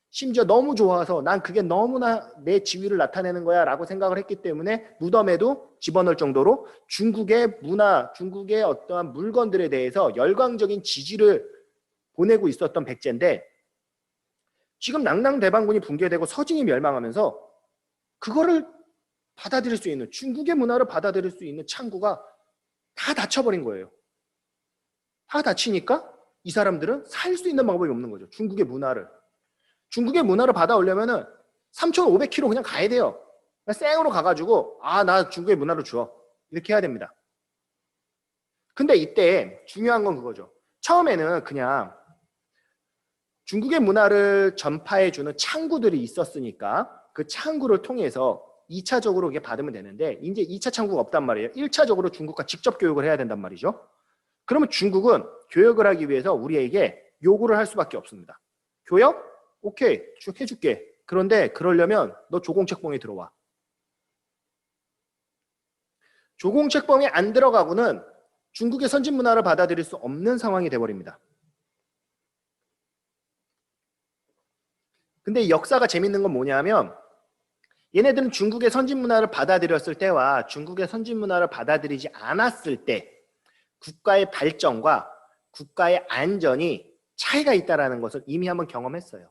A: 심지어 너무 좋아서 난 그게 너무나 내 지위를 나타내는 거야 라고 생각을 했기 때문에 무덤에도 집어넣을 정도로 중국의 문화, 중국의 어떠한 물건들에 대해서 열광적인 지지를 보내고 있었던 백제인데 지금 낭낭대방군이 붕괴되고 서진이 멸망하면서 그거를 받아들일 수 있는, 중국의 문화를 받아들일 수 있는 창구가 다 닫혀버린 거예요. 다 닫히니까 이 사람들은 살 수 있는 방법이 없는 거죠. 중국의 문화를 받아오려면은 3,500km 그냥 가야 돼요. 생으로 가가지고 나 중국의 문화를 줘. 이렇게 해야 됩니다. 근데 이때 중요한 건 그거죠. 처음에는 그냥 중국의 문화를 전파해주는 창구들이 있었으니까 그 창구를 통해서 2차적으로 이게 받으면 되는데 이제 2차 창구가 없단 말이에요. 1차적으로 중국과 직접 교육을 해야 된단 말이죠. 그러면 중국은 교육을 하기 위해서 우리에게 요구를 할 수밖에 없습니다. 교역? 오케이, 쭉 해줄게. 그런데 그러려면 너 조공책봉에 들어와. 조공책봉에 안 들어가고는 중국의 선진 문화를 받아들일 수 없는 상황이 돼버립니다. 근데 역사가 재밌는 건 뭐냐면 얘네들은 중국의 선진 문화를 받아들였을 때와 중국의 선진 문화를 받아들이지 않았을 때 국가의 발전과 국가의 안전이 차이가 있다는 것을 이미 한번 경험했어요.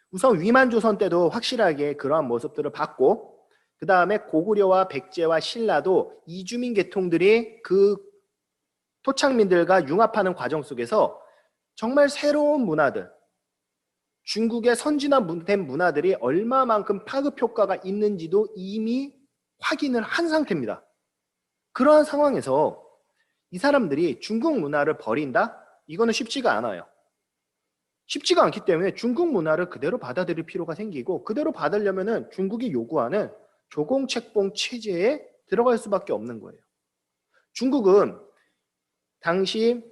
A: 우선 위만조선 때도 확실하게 그러한 모습들을 봤고 그 다음에 고구려와 백제와 신라도 이주민 계통들이 그 토착민들과 융합하는 과정 속에서 정말 새로운 문화들, 중국의 선진화된 문화들이 얼마만큼 파급 효과가 있는지도 이미 확인을 한 상태입니다. 그러한 상황에서 이 사람들이 중국 문화를 버린다? 이거는 쉽지가 않아요. 쉽지가 않기 때문에 중국 문화를 그대로 받아들일 필요가 생기고 그대로 받으려면은 중국이 요구하는 조공책봉 체제에 들어갈 수밖에 없는 거예요. 중국은 당시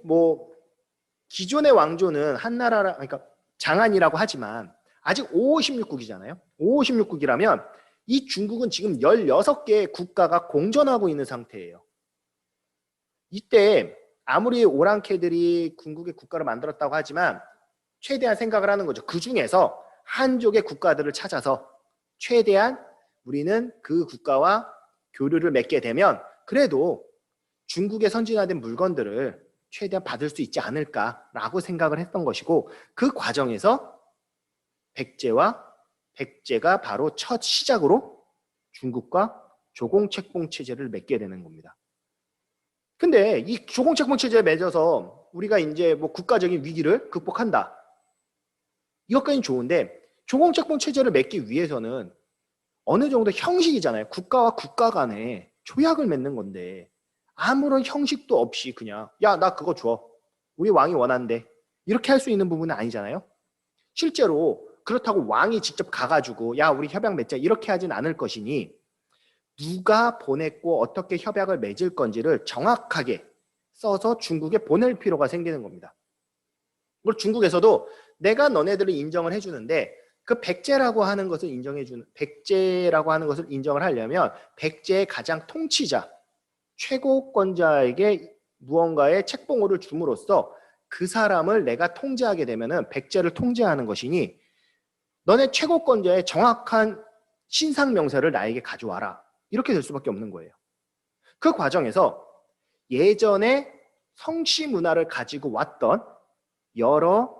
A: 기존의 왕조는 한나라라, 그러니까 장안이라고 하지만 아직 556국이잖아요. 556국이라면 이 중국은 지금 16개의 국가가 공존하고 있는 상태예요. 이때 아무리 오랑캐들이 중국의 국가를 만들었다고 하지만 최대한 생각을 하는 거죠. 그 중에서 한족의 국가들을 찾아서 최대한 우리는 그 국가와 교류를 맺게 되면 그래도 중국의 선진화된 물건들을 최대한 받을 수 있지 않을까라고 생각을 했던 것이고 그 과정에서 백제가 바로 첫 시작으로 중국과 조공책봉 체제를 맺게 되는 겁니다. 근데 이 조공책봉 체제에 맺어서 우리가 이제 국가적인 위기를 극복한다. 이것까지는 좋은데 조공책봉 체제를 맺기 위해서는 어느 정도 형식이잖아요. 국가와 국가 간에 조약을 맺는 건데 아무런 형식도 없이 그냥 나 그거 줘. 우리 왕이 원한대. 이렇게 할 수 있는 부분은 아니잖아요. 실제로 그렇다고 왕이 직접 가가지고 우리 협약 맺자 이렇게 하진 않을 것이니 누가 보냈고 어떻게 협약을 맺을 건지를 정확하게 써서 중국에 보낼 필요가 생기는 겁니다. 그리고 중국에서도 내가 너네들을 인정을 해주는데 그 백제라고 하는 것을 백제라고 하는 것을 인정을 하려면 백제의 가장 통치자, 최고권자에게 무언가의 책봉호를 줌으로써 그 사람을 내가 통제하게 되면은 백제를 통제하는 것이니 너네 최고권자의 정확한 신상 명세를 나에게 가져와라. 이렇게 될 수밖에 없는 거예요. 그 과정에서 예전에 성씨 문화를 가지고 왔던 여러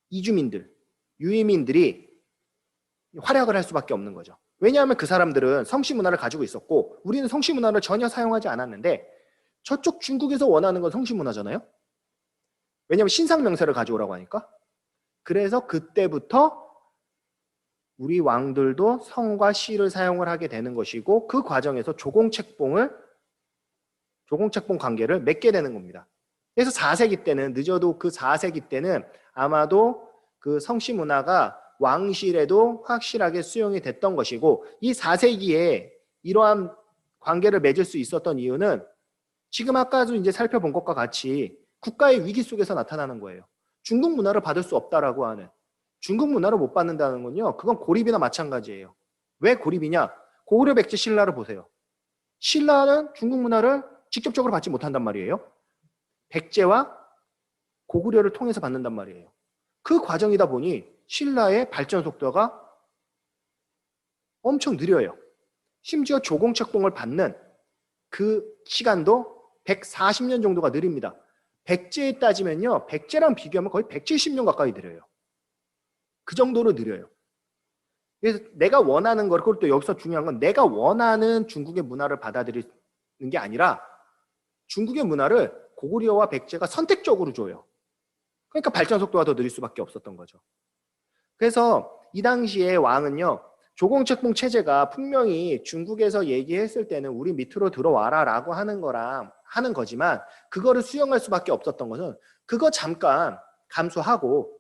A: 이주민들, 유이민들이 활약을 할 수밖에 없는 거죠. 왜냐하면 그 사람들은 성씨 문화를 가지고 있었고 우리는 성씨 문화를 전혀 사용하지 않았는데 저쪽 중국에서 원하는 건 성씨 문화잖아요. 왜냐하면 신상 명세를 가져오라고 하니까. 그래서 그때부터 우리 왕들도 성과 시를 사용을 하게 되는 것이고 그 과정에서 조공책봉 관계를 맺게 되는 겁니다. 그래서 4세기 때는 늦어도 그 4세기 때는 아마도 그 성씨 문화가 왕실에도 확실하게 수용이 됐던 것이고 이 4세기에 이러한 관계를 맺을 수 있었던 이유는 지금 아까도 이제 살펴본 것과 같이 국가의 위기 속에서 나타나는 거예요. 중국 문화를 받을 수 없다라고 하는 중국 문화를 못 받는다는 건요. 그건 고립이나 마찬가지예요. 왜 고립이냐? 고구려 백제 신라를 보세요. 신라는 중국 문화를 직접적으로 받지 못한단 말이에요. 백제와 고구려를 통해서 받는단 말이에요. 그 과정이다 보니 신라의 발전 속도가 엄청 느려요. 심지어 조공책봉을 받는 그 시간도 140년 정도가 느립니다. 백제에 따지면요. 백제랑 비교하면 거의 170년 가까이 느려요. 그 정도로 느려요. 그래서 내가 원하는 걸, 그걸 또 여기서 중요한 건 내가 원하는 중국의 문화를 받아들이는 게 아니라 중국의 문화를 고구려와 백제가 선택적으로 줘요. 그러니까 발전 속도가 더 느릴 수밖에 없었던 거죠. 그래서 이 당시에 왕은요. 조공책봉 체제가 분명히 중국에서 얘기했을 때는 우리 밑으로 들어와라 라고 하는 거지만 그거를 수용할 수밖에 없었던 것은 그거 잠깐 감수하고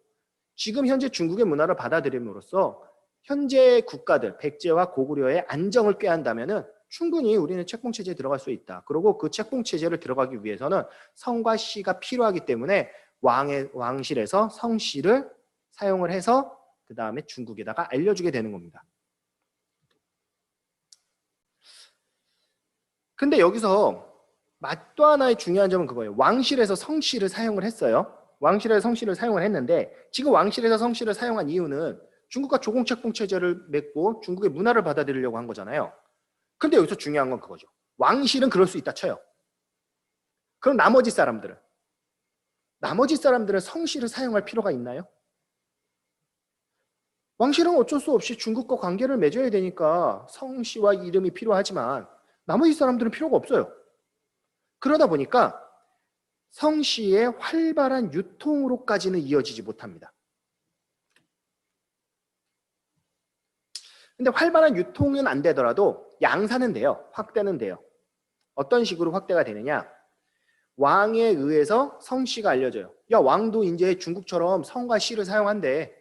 A: 지금 현재 중국의 문화를 받아들임으로써 현재 국가들 백제와 고구려의 안정을 꾀한다면은 충분히 우리는 책봉 체제에 들어갈 수 있다. 그리고 그 책봉 체제를 들어가기 위해서는 성과 시가 필요하기 때문에 왕실에서 성씨를 사용을 해서 그 다음에 중국에다가 알려주게 되는 겁니다. 근데 여기서 또 하나의 중요한 점은 그거예요. 왕실에서 성씨를 사용을 했어요. 왕실에서 성씨를 사용을 했는데 지금 왕실에서 성씨를 사용한 이유는 중국과 조공책봉 체제를 맺고 중국의 문화를 받아들이려고 한 거잖아요. 근데 여기서 중요한 건 그거죠. 왕실은 그럴 수 있다 쳐요. 그럼 나머지 사람들은 성씨를 사용할 필요가 있나요? 왕실은 어쩔 수 없이 중국과 관계를 맺어야 되니까 성씨와 이름이 필요하지만 나머지 사람들은 필요가 없어요. 그러다 보니까 성씨의 활발한 유통으로까지는 이어지지 못합니다. 근데 활발한 유통은 안 되더라도 양산은 돼요. 확대는 돼요. 어떤 식으로 확대가 되느냐? 왕에 의해서 성씨가 알려져요. 야, 왕도 이제 중국처럼 성과 씨를 사용한대.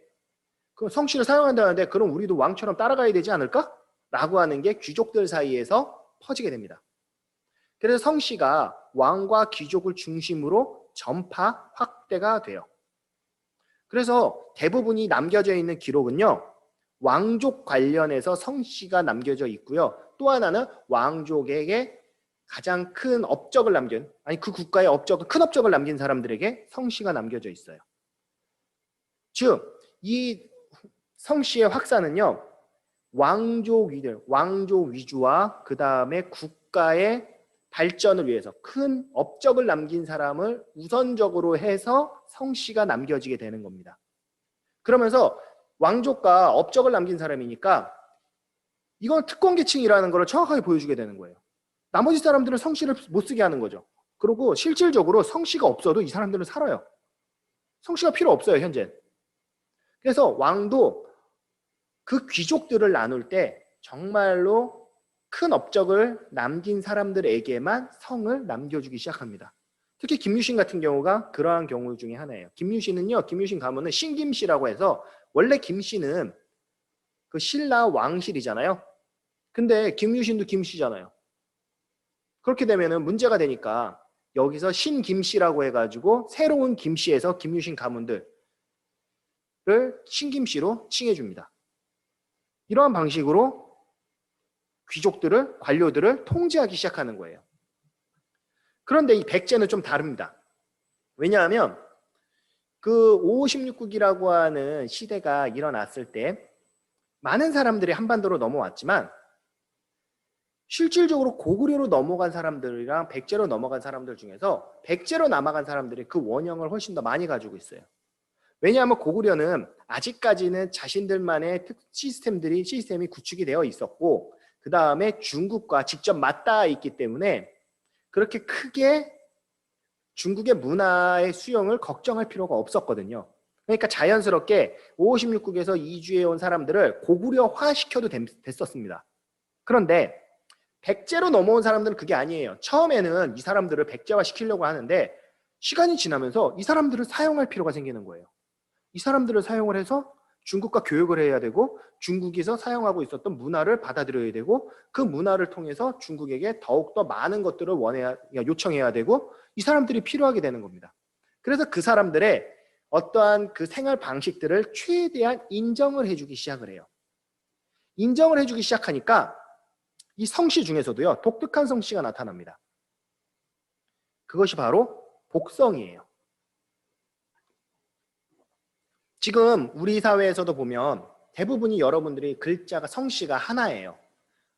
A: 그럼 성씨를 사용한다는데 그럼 우리도 왕처럼 따라가야 되지 않을까? 라고 하는 게 귀족들 사이에서 퍼지게 됩니다. 그래서 성씨가 왕과 귀족을 중심으로 전파, 확대가 돼요. 그래서 대부분이 남겨져 있는 기록은요. 왕족 관련해서 성씨가 남겨져 있고요. 또 하나는 왕족에게 가장 큰 업적을 남긴, 그 국가의 큰 업적을 남긴 사람들에게 성씨가 남겨져 있어요. 즉, 이 성씨의 확산은요. 왕족 위주와 그 다음에 국가의 발전을 위해서 큰 업적을 남긴 사람을 우선적으로 해서 성씨가 남겨지게 되는 겁니다. 그러면서 왕족과 업적을 남긴 사람이니까 이건 특권계층이라는 걸 정확하게 보여주게 되는 거예요. 나머지 사람들은 성씨를 못 쓰게 하는 거죠. 그리고 실질적으로 성씨가 없어도 이 사람들은 살아요. 성씨가 필요 없어요, 현재. 그래서 왕도 그 귀족들을 나눌 때 정말로 큰 업적을 남긴 사람들에게만 성을 남겨주기 시작합니다. 특히 김유신 같은 경우가 그러한 경우 중에 하나예요. 김유신 가문은 신김씨라고 해서 원래 김씨는 그 신라 왕실이잖아요. 근데 김유신도 김씨잖아요. 그렇게 되면은 문제가 되니까 여기서 신김씨라고 해가지고 새로운 김씨에서 김유신 가문들을 신김씨로 칭해줍니다. 이러한 방식으로 귀족들을, 관료들을 통제하기 시작하는 거예요. 그런데 이 백제는 좀 다릅니다. 왜냐하면 그 556국이라고 하는 시대가 일어났을 때 많은 사람들이 한반도로 넘어왔지만 실질적으로 고구려로 넘어간 사람들이랑 백제로 넘어간 사람들 중에서 백제로 남아간 사람들이 그 원형을 훨씬 더 많이 가지고 있어요. 왜냐하면 고구려는 아직까지는 자신들만의 시스템이 구축이 되어 있었고 그 다음에 중국과 직접 맞닿아 있기 때문에 그렇게 크게 중국의 문화의 수용을 걱정할 필요가 없었거든요. 그러니까 자연스럽게 556국에서 이주해온 사람들을 고구려화 시켜도 됐었습니다. 그런데 백제로 넘어온 사람들은 그게 아니에요. 처음에는 이 사람들을 백제화 시키려고 하는데 시간이 지나면서 이 사람들을 사용할 필요가 생기는 거예요. 이 사람들을 사용을 해서 중국과 교역을 해야 되고 중국에서 사용하고 있었던 문화를 받아들여야 되고 그 문화를 통해서 중국에게 더욱더 많은 것들을 요청해야 되고 이 사람들이 필요하게 되는 겁니다. 그래서 그 사람들의 어떠한 그 생활 방식들을 최대한 인정을 해주기 시작을 해요. 인정을 해주기 시작하니까 이 성씨 중에서도요, 독특한 성씨가 나타납니다. 그것이 바로 복성이에요. 지금 우리 사회에서도 보면 대부분이 여러분들이 글자가 성씨가 하나예요.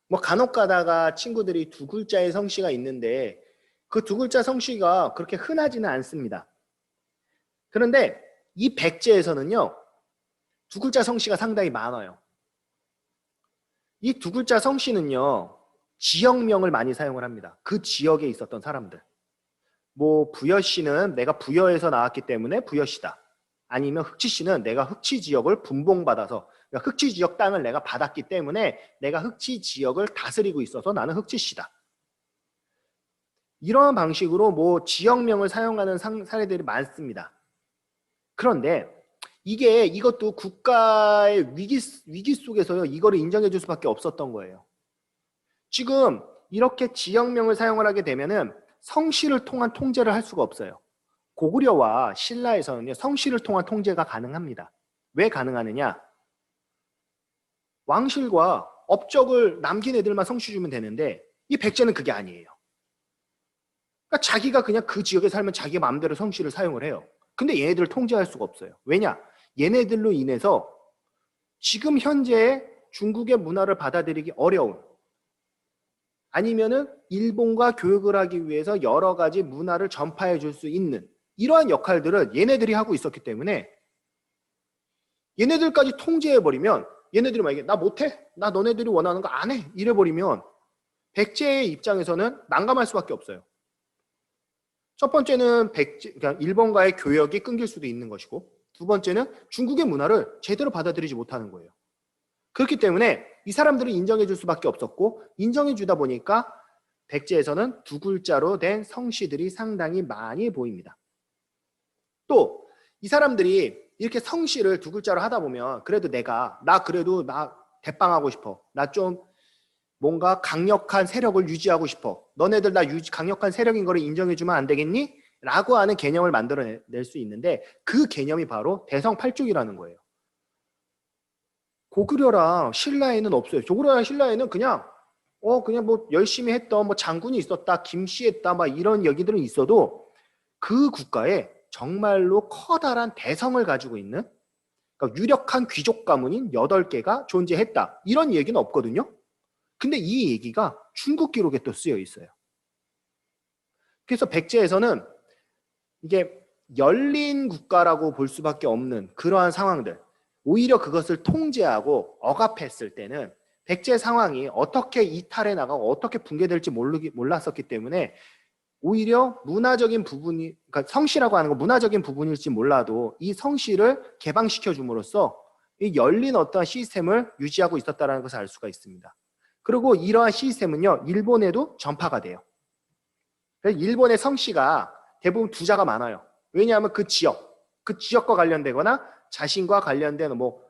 A: 뭐 간혹 가다가 친구들이 두 글자의 성씨가 있는데 그 두 글자 성씨가 그렇게 흔하지는 않습니다. 그런데 이 백제에서는요, 두 글자 성씨가 상당히 많아요. 이 두 글자 성씨는요, 지역명을 많이 사용을 합니다. 그 지역에 있었던 사람들. 뭐 부여씨는 내가 부여에서 나왔기 때문에 부여씨다. 아니면 흑치씨는 내가 흑치 지역을 분봉받아서, 그러니까 흑치 지역 땅을 내가 받았기 때문에 내가 흑치 지역을 다스리고 있어서 나는 흑치씨다. 이러한 방식으로 뭐 지역명을 사용하는 사례들이 많습니다. 그런데 이것도 국가의 위기 속에서요, 이거를 인정해 줄 수밖에 없었던 거예요. 지금 이렇게 지역명을 사용을 하게 되면은 성씨를 통한 통제를 할 수가 없어요. 고구려와 신라에서는요, 성씨를 통한 통제가 가능합니다. 왜 가능하느냐? 왕실과 업적을 남긴 애들만 성씨 주면 되는데 이 백제는 그게 아니에요. 그러니까 자기가 그냥 그 지역에 살면 자기 마음대로 성씨를 사용을 해요. 근데 얘네들을 통제할 수가 없어요. 왜냐? 얘네들로 인해서 지금 현재 중국의 문화를 받아들이기 어려운, 아니면은 일본과 교역을 하기 위해서 여러 가지 문화를 전파해 줄 수 있는 이러한 역할들을 얘네들이 하고 있었기 때문에 얘네들까지 통제해버리면 얘네들이 만약에 나 못해? 나 너네들이 원하는 거 안 해? 이래버리면 백제의 입장에서는 난감할 수밖에 없어요. 첫 번째는 그러니까 일본과의 교역이 끊길 수도 있는 것이고, 두 번째는 중국의 문화를 제대로 받아들이지 못하는 거예요. 그렇기 때문에 이 사람들을 인정해 줄 수밖에 없었고, 인정해 주다 보니까 백제에서는 두 글자로 된 성씨들이 상당히 많이 보입니다. 또 이 사람들이 이렇게 성씨를 두 글자로 하다 보면 그래도 나 대빵하고 싶어. 나 좀 뭔가 강력한 세력을 유지하고 싶어. 너네들 강력한 세력인 거를 인정해주면 안 되겠니? 라고 하는 개념을 만들어낼 수 있는데 그 개념이 바로 대성팔족이라는 거예요. 고구려랑 신라에는 없어요. 고구려랑 신라에는 그냥 뭐 열심히 했던 뭐 장군이 있었다, 김씨했다, 막 이런 얘기들은 있어도 그 국가에 정말로 커다란 대성을 가지고 있는, 그러니까 유력한 귀족 가문인 8개가 존재했다. 이런 얘기는 없거든요. 근데 이 얘기가 중국 기록에 또 쓰여 있어요. 그래서 백제에서는 이게 열린 국가라고 볼 수밖에 없는 그러한 상황들, 오히려 그것을 통제하고 억압했을 때는 백제 상황이 어떻게 이탈해 나가고 어떻게 붕괴될지 몰랐었기 때문에 오히려 문화적인 부분이, 그러니까 성씨라고 하는 건 문화적인 부분일지 몰라도 이 성씨를 개방시켜 줌으로써 이 열린 어떤 시스템을 유지하고 있었다는 것을 알 수가 있습니다. 그리고 이러한 시스템은요, 일본에도 전파가 돼요. 그래서 일본의 성씨가 대부분 두자가 많아요. 왜냐하면 그 지역과 관련되거나 자신과 관련된 뭐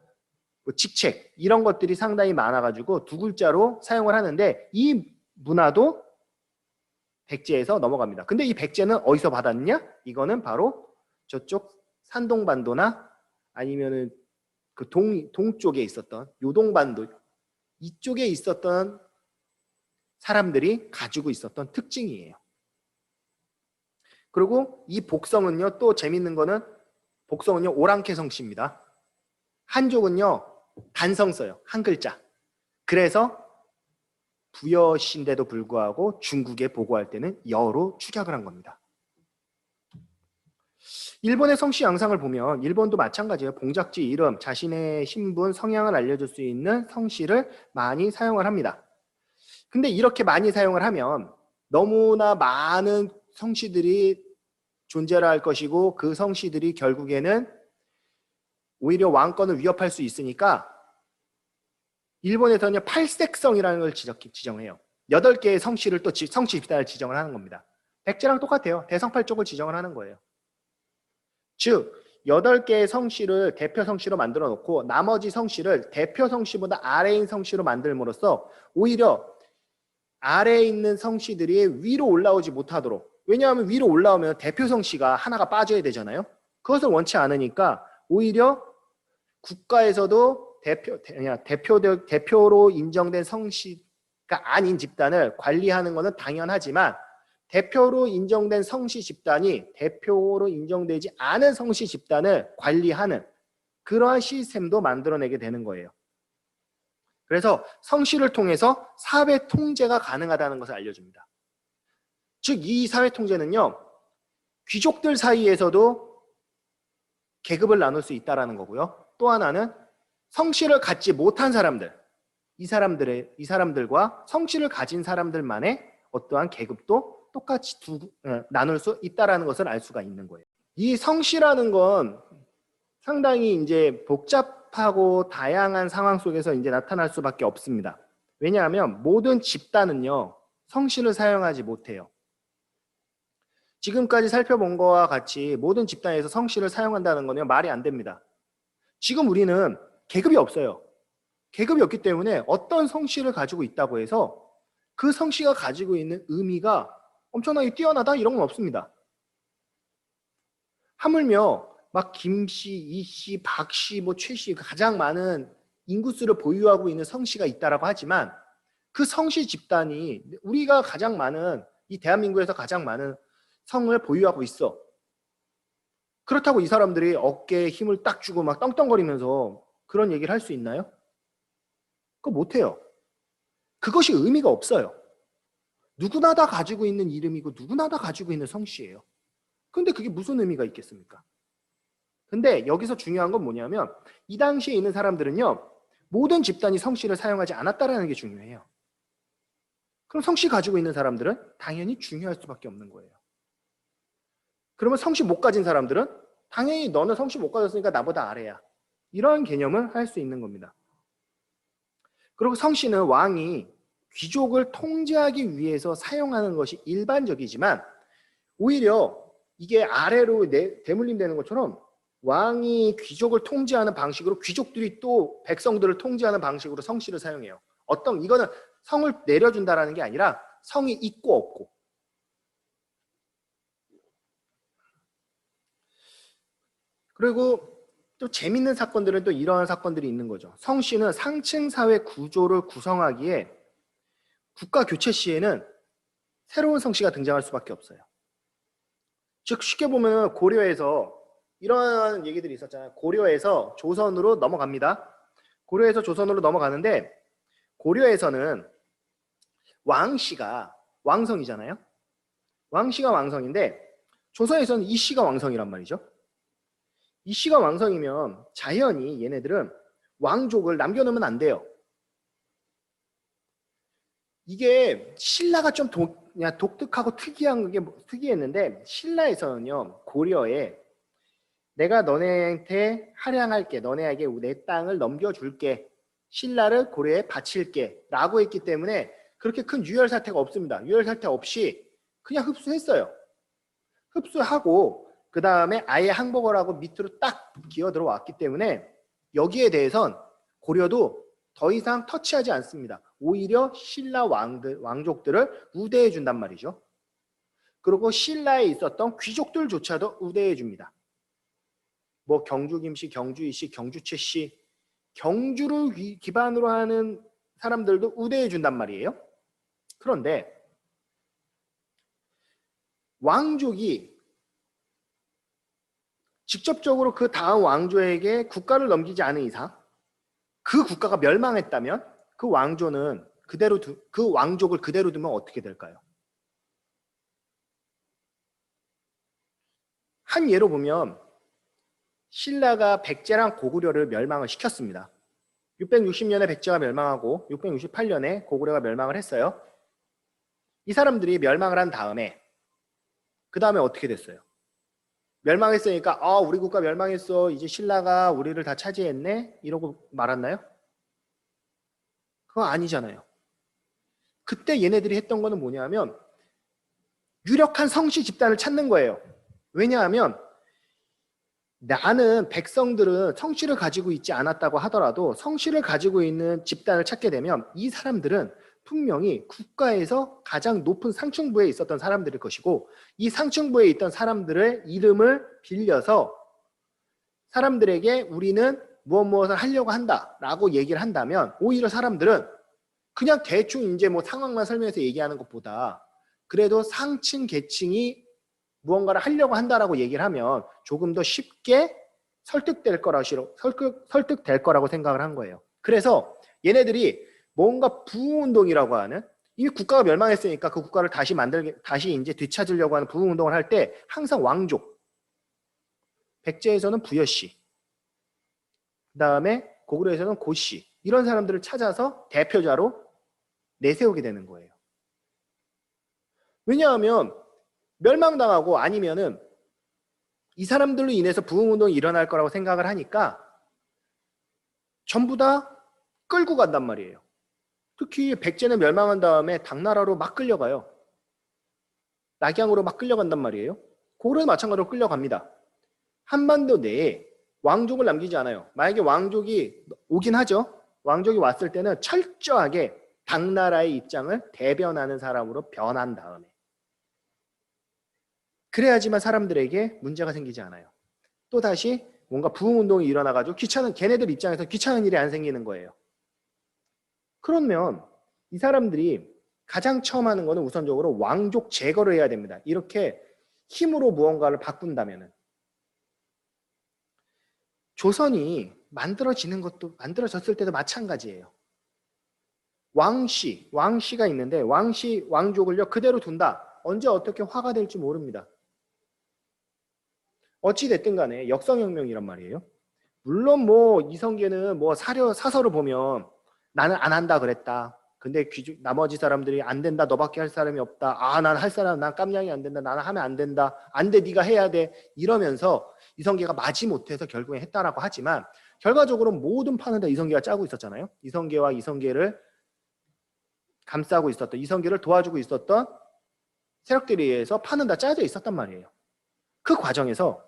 A: 뭐 직책 이런 것들이 상당히 많아가지고 두 글자로 사용을 하는데 이 문화도 백제에서 넘어갑니다. 근데 이 백제는 어디서 받았느냐? 이거는 바로 저쪽 산동반도나 아니면은 그 동쪽에 있었던 요동반도 이쪽에 있었던 사람들이 가지고 있었던 특징이에요. 그리고 이 복성은요, 또 재밌는 거는 복성은요, 오랑캐 성씨입니다. 한족은요, 단성 써요. 한 글자. 그래서 부여신데도 불구하고 중국에 보고할 때는 여로 축약을 한 겁니다. 일본의 성씨 양상을 보면 일본도 마찬가지예요. 봉작지 이름, 자신의 신분, 성향을 알려줄 수 있는 성씨를 많이 사용을 합니다. 근데 이렇게 많이 사용을 하면 너무나 많은 성씨들이 존재를 할 것이고 그 성씨들이 결국에는 오히려 왕권을 위협할 수 있으니까 일본에서는 팔색성이라는 걸 지정해요. 8개의 성씨를 또 성씨 집단을 지정을 하는 겁니다. 백제랑 똑같아요. 대성팔족을 지정을 하는 거예요. 즉 8개의 성씨를 대표 성씨로 만들어 놓고 나머지 성씨를 대표 성씨보다 아래인 성씨로 만들므로써 오히려 아래에 있는 성씨들이 위로 올라오지 못하도록, 왜냐하면 위로 올라오면 대표 성씨가 하나가 빠져야 되잖아요. 그것을 원치 않으니까 오히려 국가에서도 대표로 인정된 성씨가 아닌 집단을 관리하는 것은 당연하지만 대표로 인정된 성씨 집단이 대표로 인정되지 않은 성씨 집단을 관리하는 그러한 시스템도 만들어내게 되는 거예요. 그래서 성씨를 통해서 사회 통제가 가능하다는 것을 알려줍니다. 즉 이 사회 통제는요, 귀족들 사이에서도 계급을 나눌 수 있다는 거고요. 또 하나는 성씨를 갖지 못한 사람들, 이 사람들과 성씨를 가진 사람들만의 어떠한 계급도 똑같이 나눌 수 있다는 것을 알 수가 있는 거예요. 이 성씨라는 건 상당히 이제 복잡하고 다양한 상황 속에서 이제 나타날 수밖에 없습니다. 왜냐하면 모든 집단은요, 성씨를 사용하지 못해요. 지금까지 살펴본 거와 같이 모든 집단에서 성씨를 사용한다는 거는 말이 안 됩니다. 지금 우리는 계급이 없어요. 계급이 없기 때문에 어떤 성씨를 가지고 있다고 해서 그 성씨가 가지고 있는 의미가 엄청나게 뛰어나다 이런 건 없습니다. 하물며 막 김씨, 이씨, 박씨, 뭐 최씨 가장 많은 인구수를 보유하고 있는 성씨가 있다라고 하지만 그 성씨 집단이 우리가 가장 많은 이 대한민국에서 가장 많은 성을 보유하고 있어. 그렇다고 이 사람들이 어깨에 힘을 딱 주고 막 떵떵거리면서 그런 얘기를 할 수 있나요? 그거 못해요. 그것이 의미가 없어요. 누구나 다 가지고 있는 이름이고 누구나 다 가지고 있는 성씨예요. 근데 그게 무슨 의미가 있겠습니까? 근데 여기서 중요한 건 뭐냐면 이 당시에 있는 사람들은요, 모든 집단이 성씨를 사용하지 않았다라는 게 중요해요. 그럼 성씨 가지고 있는 사람들은 당연히 중요할 수밖에 없는 거예요. 그러면 성씨 못 가진 사람들은 당연히 너는 성씨 못 가졌으니까 나보다 아래야. 이런 개념을 할 수 있는 겁니다. 그리고 성씨는 왕이 귀족을 통제하기 위해서 사용하는 것이 일반적이지만 오히려 이게 아래로 대물림되는 것처럼 왕이 귀족을 통제하는 방식으로 귀족들이 또 백성들을 통제하는 방식으로 성씨를 사용해요. 이거는 성을 내려준다라는 게 아니라 성이 있고 없고. 그리고 또 재밌는 사건들은 또 이러한 사건들이 있는 거죠. 성씨는 상층 사회 구조를 구성하기에 국가 교체 시에는 새로운 성씨가 등장할 수밖에 없어요. 즉 쉽게 보면 고려에서 이런 얘기들이 있었잖아요. 고려에서 조선으로 넘어갑니다. 고려에서 조선으로 넘어가는데 고려에서는 왕씨가 왕성이잖아요. 왕씨가 왕성인데 조선에서는 이씨가 왕성이란 말이죠. 이씨가 왕성이면 자연히 얘네들은 왕족을 남겨놓으면 안 돼요. 이게 신라가 좀 독특하고 특이했는데 신라에서는요, 고려에 내가 너네한테 할양할게, 너네에게 내 땅을 넘겨줄게, 신라를 고려에 바칠게 라고 했기 때문에 그렇게 큰 유혈 사태가 없습니다. 유혈 사태 없이 그냥 흡수했어요. 흡수하고 그 다음에 아예 항복을 하고 밑으로 딱 기어 들어왔기 때문에 여기에 대해선 고려도 더 이상 터치하지 않습니다. 오히려 신라 왕족들을 우대해 준단 말이죠. 그리고 신라에 있었던 귀족들조차도 우대해 줍니다. 뭐 경주 김씨, 경주 이씨, 경주 최씨, 경주를 기반으로 하는 사람들도 우대해 준단 말이에요. 그런데 왕족이 직접적으로 그 다음 왕조에게 국가를 넘기지 않은 이상, 그 국가가 멸망했다면 그 왕조는 그 왕족을 그대로 두면 어떻게 될까요? 한 예로 보면 신라가 백제랑 고구려를 멸망을 시켰습니다. 660년에 백제가 멸망하고 668년에 고구려가 멸망을 했어요. 이 사람들이 멸망을 한 다음에 그 다음에 어떻게 됐어요? 멸망했으니까 우리 국가 멸망했어. 이제 신라가 우리를 다 차지했네. 이러고 말았나요? 그거 아니잖아요. 그때 얘네들이 했던 거는 뭐냐면 유력한 성씨 집단을 찾는 거예요. 왜냐하면 나는 백성들은 성씨를 가지고 있지 않았다고 하더라도 성씨를 가지고 있는 집단을 찾게 되면 이 사람들은 분명히 국가에서 가장 높은 상층부에 있었던 사람들일 것이고 이 상층부에 있던 사람들의 이름을 빌려서 사람들에게 우리는 무엇을 하려고 한다라고 얘기를 한다면 오히려 사람들은 그냥 대충 이제 뭐 상황만 설명해서 얘기하는 것보다 그래도 상층 계층이 무언가를 하려고 한다라고 얘기를 하면 조금 더 쉽게 설득될 거라고 생각을 한 거예요. 그래서 얘네들이 뭔가 부흥운동이라고 하는 이미 국가가 멸망했으니까 그 국가를 다시 이제 되찾으려고 하는 부흥운동을 할 때 항상 왕족, 백제에서는 부여씨, 그 다음에 고구려에서는 고씨 이런 사람들을 찾아서 대표자로 내세우게 되는 거예요. 왜냐하면 멸망당하고 아니면은 이 사람들로 인해서 부흥운동이 일어날 거라고 생각을 하니까 전부 다 끌고 간단 말이에요. 특히 백제는 멸망한 다음에 당나라로 막 끌려가요. 낙양으로 막 끌려간단 말이에요. 고려도 마찬가지로 끌려갑니다. 한반도 내에 왕족을 남기지 않아요. 만약에 왕족이 오긴 하죠. 왕족이 왔을 때는 철저하게 당나라의 입장을 대변하는 사람으로 변한 다음에 그래야지만 사람들에게 문제가 생기지 않아요. 또다시 뭔가 부흥운동이 일어나가지고 걔네들 입장에서 귀찮은 일이 안 생기는 거예요. 그러면 이 사람들이 가장 처음 하는 거는 우선적으로 왕족 제거를 해야 됩니다. 이렇게 힘으로 무언가를 바꾼다면은 조선이 만들어졌을 때도 마찬가지예요. 왕씨가 있는데 왕족을요 그대로 둔다. 언제 어떻게 화가 될지 모릅니다. 어찌 됐든 간에 역성혁명이란 말이에요. 물론 뭐 이성계는 뭐 사설을 보면 나는 안 한다 그랬다. 근데 나머지 사람들이 안 된다. 너밖에 할 사람이 없다. 난 깜냥이 안 된다. 나는 하면 안 된다. 안 돼. 네가 해야 돼. 이러면서 이성계가 마지못해서 결국에 했다라고 하지만 결과적으로 모든 판을 다 이성계가 짜고 있었잖아요. 이성계와 이성계를 감싸고 있었던 이성계를 도와주고 있었던 세력들에 의해서 판은 다 짜져 있었단 말이에요. 그 과정에서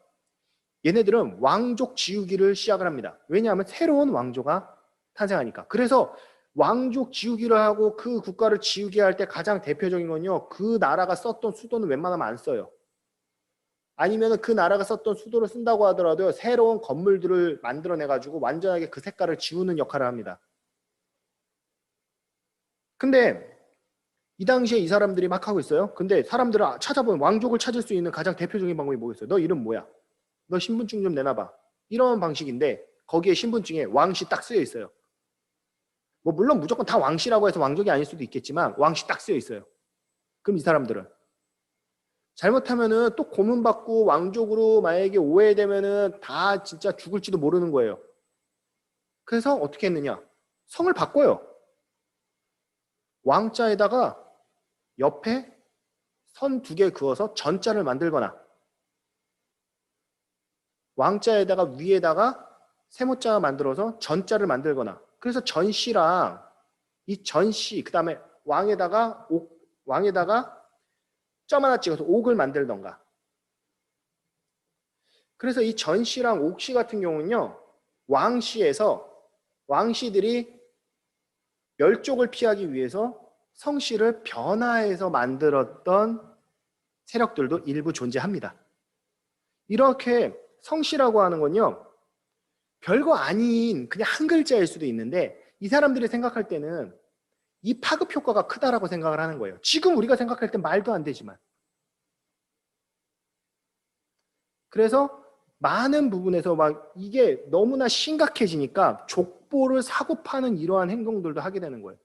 A: 얘네들은 왕족 지우기를 시작을 합니다. 왜냐하면 새로운 왕조가 탄생하니까. 그래서 왕족 지우기를 하고 그 국가를 지우게 할 때 가장 대표적인 건요. 그 나라가 썼던 수도는 웬만하면 안 써요. 아니면 그 나라가 썼던 수도를 쓴다고 하더라도 새로운 건물들을 만들어내가지고 완전하게 그 색깔을 지우는 역할을 합니다. 근데 이 당시에 이 사람들이 막 하고 있어요. 근데 사람들은 찾아보면 왕족을 찾을 수 있는 가장 대표적인 방법이 뭐겠어요? 너 이름 뭐야? 너 신분증 좀 내놔봐. 이런 방식인데 거기에 신분증에 왕씨 딱 쓰여 있어요. 뭐 물론 무조건 다 왕씨라고 해서 왕족이 아닐 수도 있겠지만 왕씨 딱 쓰여 있어요. 그럼 이 사람들은 잘못하면은 또 고문받고 왕족으로 만약에 오해되면은 다 진짜 죽을지도 모르는 거예요. 그래서 어떻게 했느냐? 성을 바꿔요. 왕자에다가 옆에 선 2개 그어서 전자를 만들거나 왕자에다가 위에다가 세모자 만들어서 전자를 만들거나 그래서 전씨랑 이 전씨 그 다음에 왕에다가 점 하나 찍어서 옥을 만들던가. 그래서 이 전씨랑 옥씨 같은 경우는요 왕씨에서 왕씨들이 멸족을 피하기 위해서 성씨를 변화해서 만들었던 세력들도 일부 존재합니다. 이렇게 성씨라고 하는 건요, 별거 아닌 그냥 한 글자일 수도 있는데 이 사람들이 생각할 때는 이 파급 효과가 크다라고 생각을 하는 거예요. 지금 우리가 생각할 땐 말도 안 되지만. 그래서 많은 부분에서 막 이게 너무나 심각해지니까 족보를 사고 파는 이러한 행동들도 하게 되는 거예요.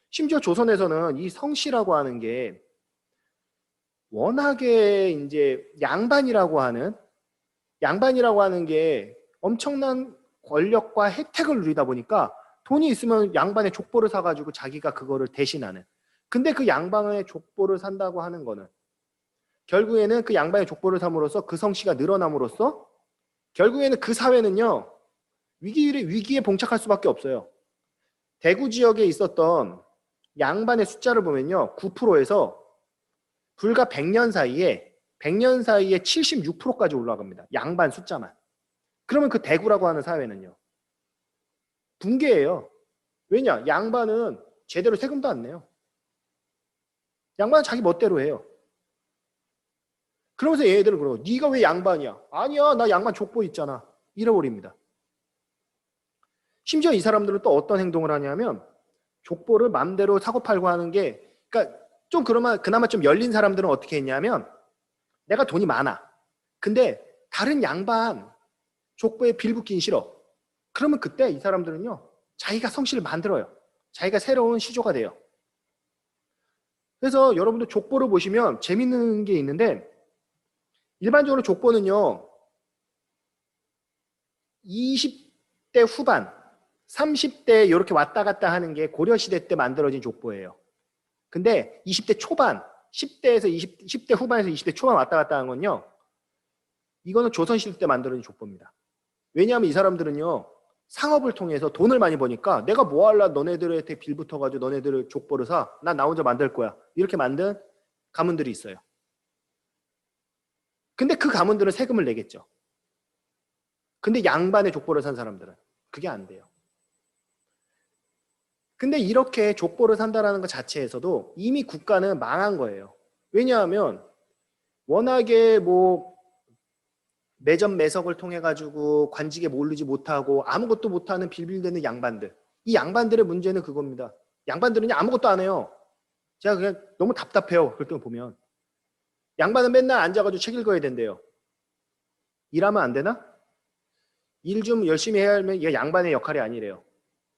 A: 심지어 조선에서는 이 성씨라고 하는 게 워낙에 이제 양반이라고 하는 게 엄청난 권력과 혜택을 누리다 보니까 돈이 있으면 양반의 족보를 사가지고 자기가 그거를 대신하는. 근데 그 양반의 족보를 산다고 하는 거는 결국에는 그 양반의 족보를 삼으로써 그 성씨가 늘어남으로써 결국에는 그 사회는요, 위기에 봉착할 수밖에 없어요. 대구 지역에 있었던 양반의 숫자를 보면요, 9%에서 불과 100년 사이에 76%까지 올라갑니다. 양반 숫자만. 그러면 그 대구라고 하는 사회는요, 붕괴예요. 왜냐? 양반은 제대로 세금도 안 내요. 양반은 자기 멋대로 해요. 그러면서 얘네들은 그러고, 네가 왜 양반이야? 아니야, 나 양반 족보 있잖아. 잃어버립니다. 심지어 이 사람들은 또 어떤 행동을 하냐면 족보를 맘대로 사고팔고 하는 게, 그러니까 좀 그나마 좀 열린 사람들은 어떻게 했냐면, 내가 돈이 많아. 근데 다른 양반 족보에 빌붙긴 싫어. 그러면 그때 이 사람들은요, 자기가 성씨를 만들어요. 자기가 새로운 시조가 돼요. 그래서 여러분들 족보를 보시면 재밌는 게 있는데, 일반적으로 족보는요, 20대 후반, 30대 이렇게 왔다 갔다 하는 게 고려시대 때 만들어진 족보예요. 근데 20대 초반, 10대 후반에서 20대 초반 왔다 갔다 하는 건요, 이거는 조선시대 때 만들어진 족보입니다. 왜냐하면 이 사람들은요, 상업을 통해서 돈을 많이 버니까 내가 뭐 할라 너네들한테 빌붙어가지고 너네들을 족보를 사. 난 나 혼자 만들 거야. 이렇게 만든 가문들이 있어요. 근데 그 가문들은 세금을 내겠죠. 근데 양반의 족보를 산 사람들은 그게 안 돼요. 근데 이렇게 족보를 산다라는 것 자체에서도 이미 국가는 망한 거예요. 왜냐하면 워낙에 뭐 매점 매석을 통해 가지고 관직에 모르지 못하고 아무것도 못하는 빌빌대는 양반들. 이 양반들의 문제는 그겁니다. 양반들은 아무것도 안 해요. 제가 그냥 너무 답답해요. 그럴 때 보면. 양반은 맨날 앉아가지고 책 읽어야 된대요. 일하면 안 되나? 일 좀 열심히 해야 하면 이게 양반의 역할이 아니래요.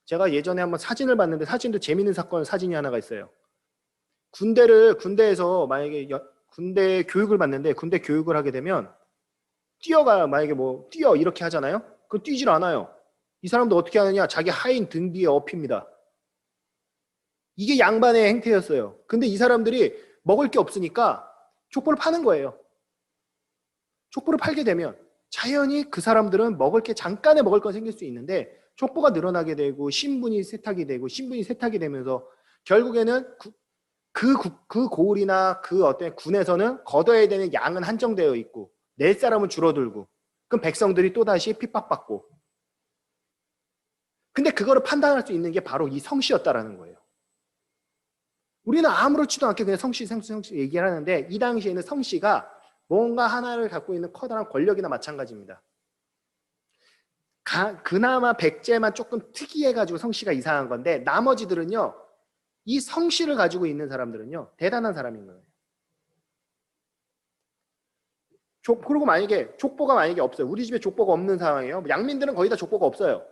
A: 제가 예전에 한번 사진을 봤는데 사진도 재밌는 사진이 하나가 있어요. 군대에서 만약에 군대 교육을 받는데 군대 교육을 하게 되면 만약에 뭐 뛰어 이렇게 하잖아요. 그거 뛰질 않아요. 이 사람도 어떻게 하느냐? 자기 하인 등 뒤에 업힙니다. 이게 양반의 행태였어요. 근데 이 사람들이 먹을 게 없으니까 족보를 파는 거예요. 족보를 팔게 되면 자연히 그 사람들은 잠깐의 먹을 건 생길 수 있는데 족보가 늘어나게 되고 신분이 세탁이 되면서 결국에는 그 고을이나 그 어떤 군에서는 걷어야 되는 양은 한정되어 있고 낼 사람은 줄어들고 그럼 백성들이 또다시 핍박받고 근데 그거를 판단할 수 있는 게 바로 이 성씨였다라는 거예요. 우리는 아무렇지도 않게 그냥 성씨 얘기를 하는데 이 당시에는 성씨가 뭔가 하나를 갖고 있는 커다란 권력이나 마찬가지입니다. 그나마 백제만 조금 특이해가지고 성씨가 이상한 건데 나머지들은요. 이 성씨를 가지고 있는 사람들은요. 대단한 사람인 거예요. 그리고 만약에 족보가 없어요. 우리 집에 족보가 없는 상황이에요. 양민들은 거의 다 족보가 없어요.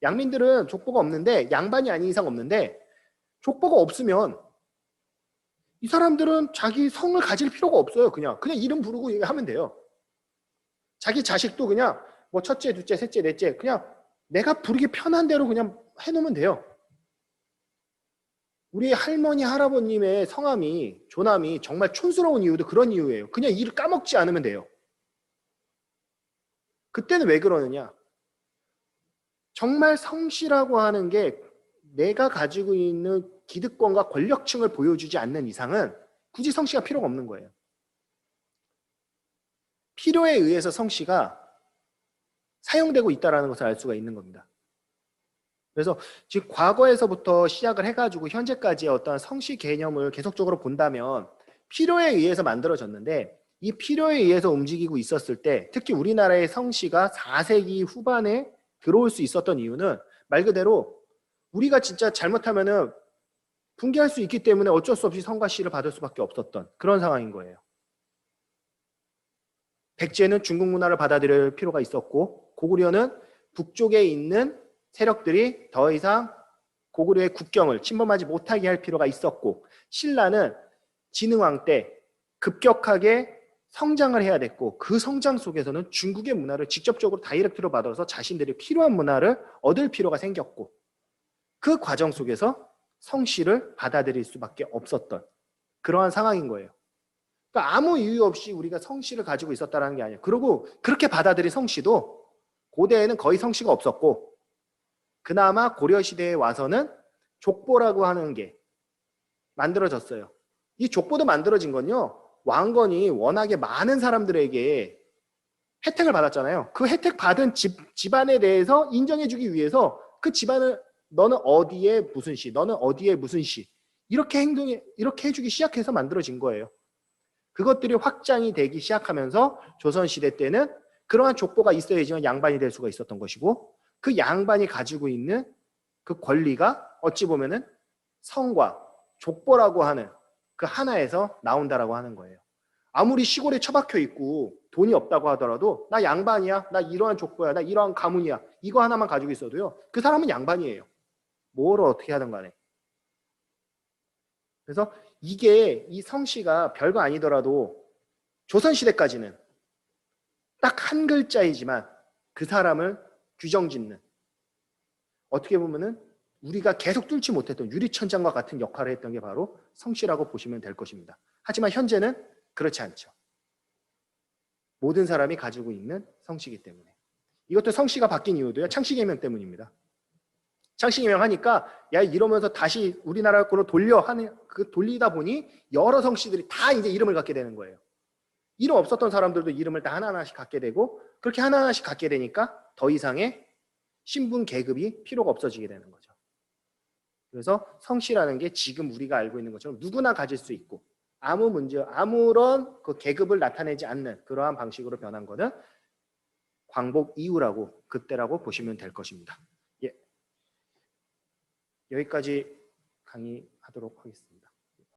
A: 양민들은 족보가 없는데 양반이 아닌 이상 없는데 족보가 없으면 이 사람들은 자기 성을 가질 필요가 없어요. 그냥 이름 부르고 하면 돼요. 자기 자식도 그냥 뭐 첫째, 둘째, 셋째, 넷째 그냥 내가 부르기 편한 대로 그냥 해놓으면 돼요. 우리 할머니, 할아버님의 조남이 정말 촌스러운 이유도 그런 이유예요. 그냥 일을 까먹지 않으면 돼요. 그때는 왜 그러느냐? 정말 성씨라고 하는 게 내가 가지고 있는 기득권과 권력층을 보여주지 않는 이상은 굳이 성씨가 필요가 없는 거예요. 필요에 의해서 성씨가 사용되고 있다는 것을 알 수가 있는 겁니다. 그래서 지금 과거에서부터 시작을 해가지고 현재까지의 어떤 성씨 개념을 계속적으로 본다면 필요에 의해서 만들어졌는데, 이 필요에 의해서 움직이고 있었을 때 특히 우리나라의 성씨가 4세기 후반에 들어올 수 있었던 이유는 말 그대로 우리가 진짜 잘못하면은 붕괴할 수 있기 때문에 어쩔 수 없이 성과 씨를 받을 수밖에 없었던 그런 상황인 거예요. 백제는 중국 문화를 받아들일 필요가 있었고, 고구려는 북쪽에 있는 세력들이 더 이상 고구려의 국경을 침범하지 못하게 할 필요가 있었고, 신라는 진흥왕 때 급격하게 성장을 해야 됐고, 그 성장 속에서는 중국의 문화를 직접적으로 다이렉트로 받아서 자신들이 필요한 문화를 얻을 필요가 생겼고, 그 과정 속에서 성씨를 받아들일 수밖에 없었던 그러한 상황인 거예요. 그러니까 아무 이유 없이 우리가 성씨를 가지고 있었다는 게 아니에요. 그리고 그렇게 받아들인 성씨도 고대에는 거의 성씨가 없었고, 그나마 고려시대에 와서는 족보라고 하는 게 만들어졌어요. 이 족보도 만들어진 건요, 왕건이 워낙에 많은 사람들에게 혜택을 받았잖아요. 그 혜택 받은 집안에 대해서 인정해주기 위해서 그 집안을 너는 어디에 무슨 씨, 너는 어디에 무슨 씨, 이렇게 이렇게 해주기 시작해서 만들어진 거예요. 그것들이 확장이 되기 시작하면서 조선시대 때는 그러한 족보가 있어야지만 양반이 될 수가 있었던 것이고, 그 양반이 가지고 있는 그 권리가 어찌 보면은 성과 족보라고 하는 그 하나에서 나온다라고 하는 거예요. 아무리 시골에 처박혀 있고 돈이 없다고 하더라도 나 양반이야, 나 이러한 족보야, 나 이러한 가문이야, 이거 하나만 가지고 있어도요, 그 사람은 양반이에요. 뭘 어떻게 하든 간에. 그래서 이게 이 성씨가 별거 아니더라도 조선시대까지는 딱 한 글자이지만 그 사람을 규정짓는, 어떻게 보면은 우리가 계속 뚫지 못했던 유리천장과 같은 역할을 했던 게 바로 성씨라고 보시면 될 것입니다. 하지만 현재는 그렇지 않죠. 모든 사람이 가지고 있는 성씨이기 때문에. 이것도 성씨가 바뀐 이유도요, 창씨개명 때문입니다. 창씨개명 하니까 야 이러면서 다시 우리나라 거로 돌리다 보니 여러 성씨들이 다 이제 이름을 갖게 되는 거예요. 이름 없었던 사람들도 이름을 다 하나하나씩 갖게 되고, 그렇게 하나하나씩 갖게 되니까 더 이상의 신분 계급이 필요가 없어지게 되는 거죠. 그래서 성씨라는 게 지금 우리가 알고 있는 것처럼 누구나 가질 수 있고, 아무런 그 계급을 나타내지 않는 그러한 방식으로 변한 거는 광복 이후라고, 그때라고 보시면 될 것입니다. 예, 여기까지 강의하도록 하겠습니다.